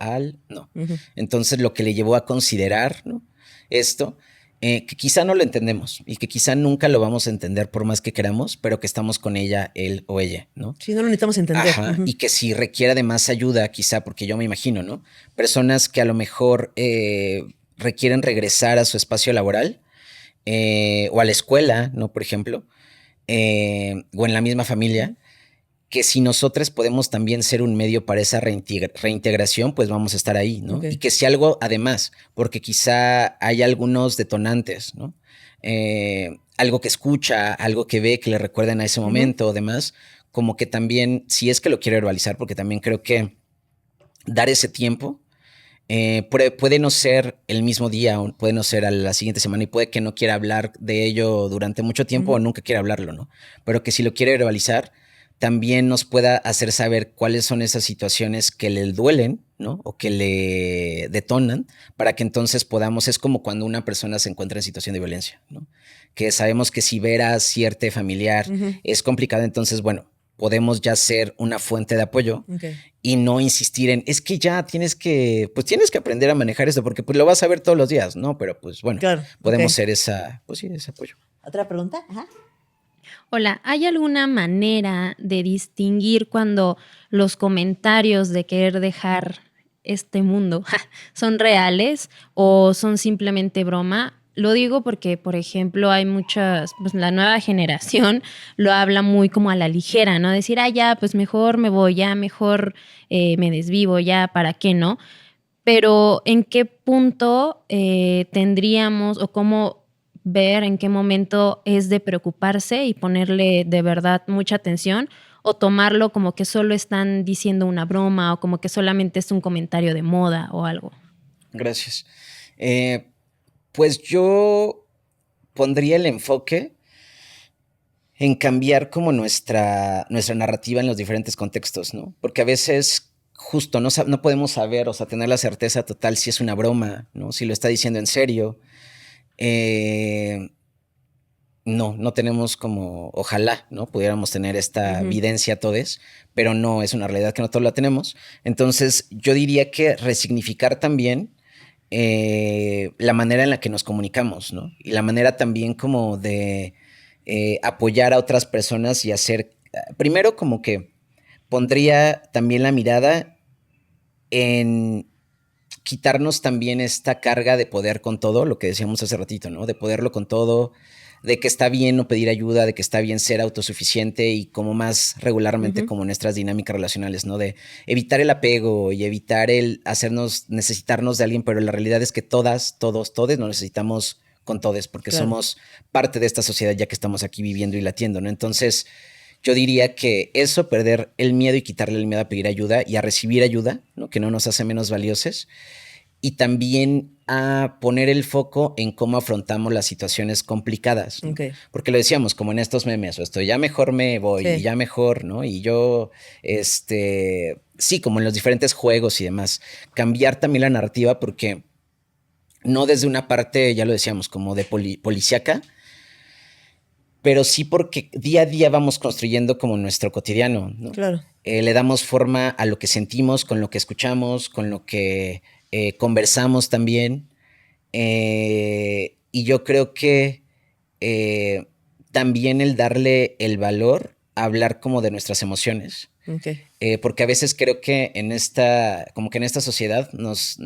no. Entonces lo que le llevó a considerar, ¿no? Esto, que quizá no lo entendemos y que quizá nunca lo vamos a entender por más que queramos, pero que estamos con ella, él o ella, ¿no? Sí, no lo necesitamos entender. Ajá, y que si requiera de más ayuda, quizá, porque yo me imagino, ¿no? Personas que a lo mejor requieren regresar a su espacio laboral o a la escuela, ¿no? Por ejemplo, o en la misma familia, que si nosotros podemos también ser un medio para esa reintegración, pues vamos a estar ahí, ¿no? Y que si algo, además, porque quizá hay algunos detonantes, ¿no? Algo que escucha, algo que ve, que le recuerden a ese momento o demás, como que también, si es que lo quiere verbalizar, porque también creo que dar ese tiempo puede no ser el mismo día, o puede no ser a la siguiente semana y puede que no quiera hablar de ello durante mucho tiempo o nunca quiera hablarlo, ¿no? Pero que si lo quiere verbalizar, también nos pueda hacer saber cuáles son esas situaciones que le duelen, ¿no? O que le detonan, para que entonces podamos, es como cuando una persona se encuentra en situación de violencia, ¿no? Que sabemos que si ver a cierto familiar es complicado, entonces, bueno, podemos ya ser una fuente de apoyo y no insistir en, es que ya tienes que aprender a manejar esto, porque pues lo vas a ver todos los días, ¿no? Pero pues bueno, podemos ser esa, pues sí, ese apoyo. ¿Otra pregunta? Ajá. Hola, ¿hay alguna manera de distinguir cuando los comentarios de querer dejar este mundo son reales o son simplemente broma? Lo digo porque, por ejemplo, hay muchas, pues la nueva generación lo habla muy como a la ligera, ¿no? Decir, ya, pues mejor me voy, ya, mejor me desvivo, ya, ¿para qué no? Pero ¿en qué punto tendríamos o cómo ver en qué momento es de preocuparse y ponerle de verdad mucha atención o tomarlo como que solo están diciendo una broma o como que solamente es un comentario de moda o algo? Gracias. Pues yo pondría el enfoque en cambiar como nuestra narrativa en los diferentes contextos, ¿no? Porque a veces justo no podemos saber, o sea, tener la certeza total si es una broma, ¿no? Si lo está diciendo en serio. No tenemos como, ojalá, ¿no? Pudiéramos tener esta evidencia todos, pero no, es una realidad que no todos la tenemos. Entonces, yo diría que resignificar también la manera en la que nos comunicamos, ¿no? Y la manera también como de apoyar a otras personas y hacer, primero como que pondría también la mirada en quitarnos también esta carga de poder con todo, lo que decíamos hace ratito, ¿no? De poderlo con todo, de que está bien no pedir ayuda, de que está bien ser autosuficiente y como más regularmente como nuestras dinámicas relacionales, ¿no? De evitar el apego y evitar el necesitarnos de alguien, pero la realidad es que todos nos necesitamos con todos, porque somos parte de esta sociedad ya que estamos aquí viviendo y latiendo, ¿no? Entonces, yo diría que eso, perder el miedo y quitarle el miedo a pedir ayuda y a recibir ayuda, ¿no? Que no nos hace menos valiosos. Y también a poner el foco en cómo afrontamos las situaciones complicadas, ¿no? Porque lo decíamos, como en estos memes, o esto, ya mejor me voy, y ya mejor, ¿no? Y yo, sí, como en los diferentes juegos y demás, cambiar también la narrativa porque no desde una parte, ya lo decíamos, como de policíaca, pero sí porque día a día vamos construyendo como nuestro cotidiano, ¿no? Claro. Le damos forma a lo que sentimos, con lo que escuchamos, con lo que conversamos también. Y yo creo que también el darle el valor a hablar como de nuestras emociones. Porque a veces creo que en esta sociedad nos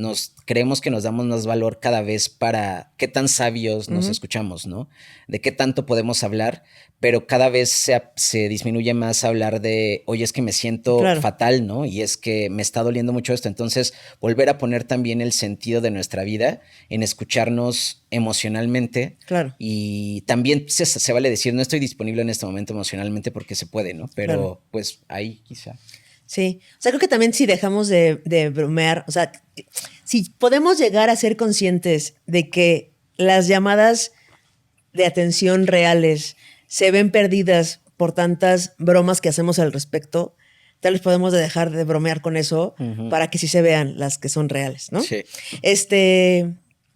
creemos que nos damos más valor cada vez para qué tan sabios nos escuchamos, ¿no? De qué tanto podemos hablar, pero cada vez se disminuye más hablar de, oye, es que me siento fatal, ¿no? Y es que me está doliendo mucho esto. Entonces, volver a poner también el sentido de nuestra vida en escucharnos emocionalmente. Claro. Y también se vale decir, no estoy disponible en este momento emocionalmente porque se puede, ¿no? Pero pues ahí quizá. Sí, o sea, creo que también si dejamos de bromear, o sea, si podemos llegar a ser conscientes de que las llamadas de atención reales se ven perdidas por tantas bromas que hacemos al respecto, tal vez podemos dejar de bromear con eso para que sí se vean las que son reales, ¿no? Sí.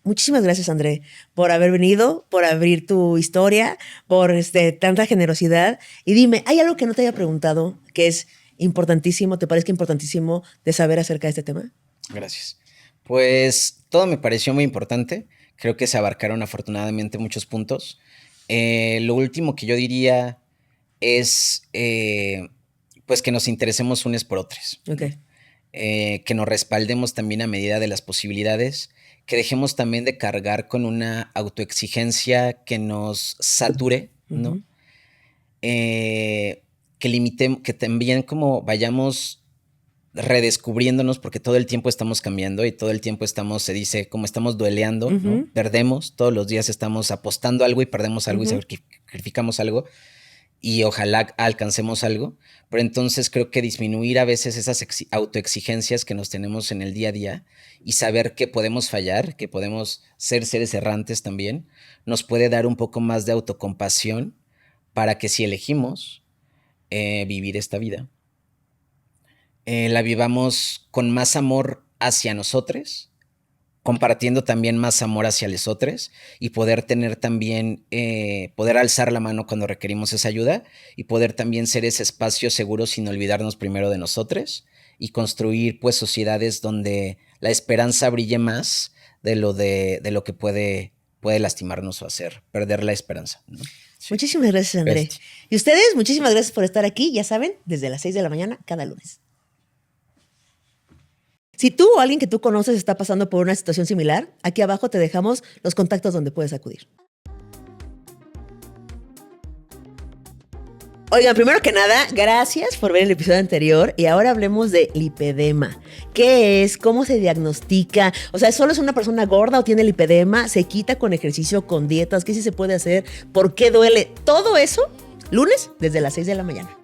Muchísimas gracias, André, por haber venido, por abrir tu historia, por tanta generosidad. Y dime, ¿hay algo que no te haya preguntado que es importantísimo, te parezca importantísimo de saber acerca de este tema? Gracias. Pues todo me pareció muy importante. Creo que se abarcaron afortunadamente muchos puntos. Lo último que yo diría es pues que nos interesemos unos por otros. Okay. Que nos respaldemos también a medida de las posibilidades, que dejemos también de cargar con una autoexigencia que nos sature, ¿no? que también como vayamos redescubriéndonos, porque todo el tiempo estamos cambiando y todo el tiempo se dice, como estamos dueleando, ¿no? Perdemos, todos los días estamos apostando algo y perdemos algo y sacrificamos algo y ojalá alcancemos algo, pero entonces creo que disminuir a veces esas autoexigencias que nos tenemos en el día a día y saber que podemos fallar, que podemos ser seres errantes también, nos puede dar un poco más de autocompasión para que si elegimos vivir esta vida, la vivamos con más amor hacia nosotros, compartiendo también más amor hacia los otros y poder tener también, poder alzar la mano cuando requerimos esa ayuda y poder también ser ese espacio seguro sin olvidarnos primero de nosotros y construir pues sociedades donde la esperanza brille más de lo que puede lastimarnos o hacer, perder la esperanza, ¿no? Sí. Muchísimas gracias, André. Y ustedes, muchísimas gracias por estar aquí, ya saben, desde las 6 de la mañana cada lunes. Si tú o alguien que tú conoces está pasando por una situación similar, aquí abajo te dejamos los contactos donde puedes acudir. Oigan, primero que nada, gracias por ver el episodio anterior y ahora hablemos de lipedema. ¿Qué es? ¿Cómo se diagnostica? O sea, ¿solo es una persona gorda o tiene lipedema? ¿Se quita con ejercicio, con dietas? ¿Qué sí se puede hacer? ¿Por qué duele? Todo eso, lunes desde las 6 de la mañana.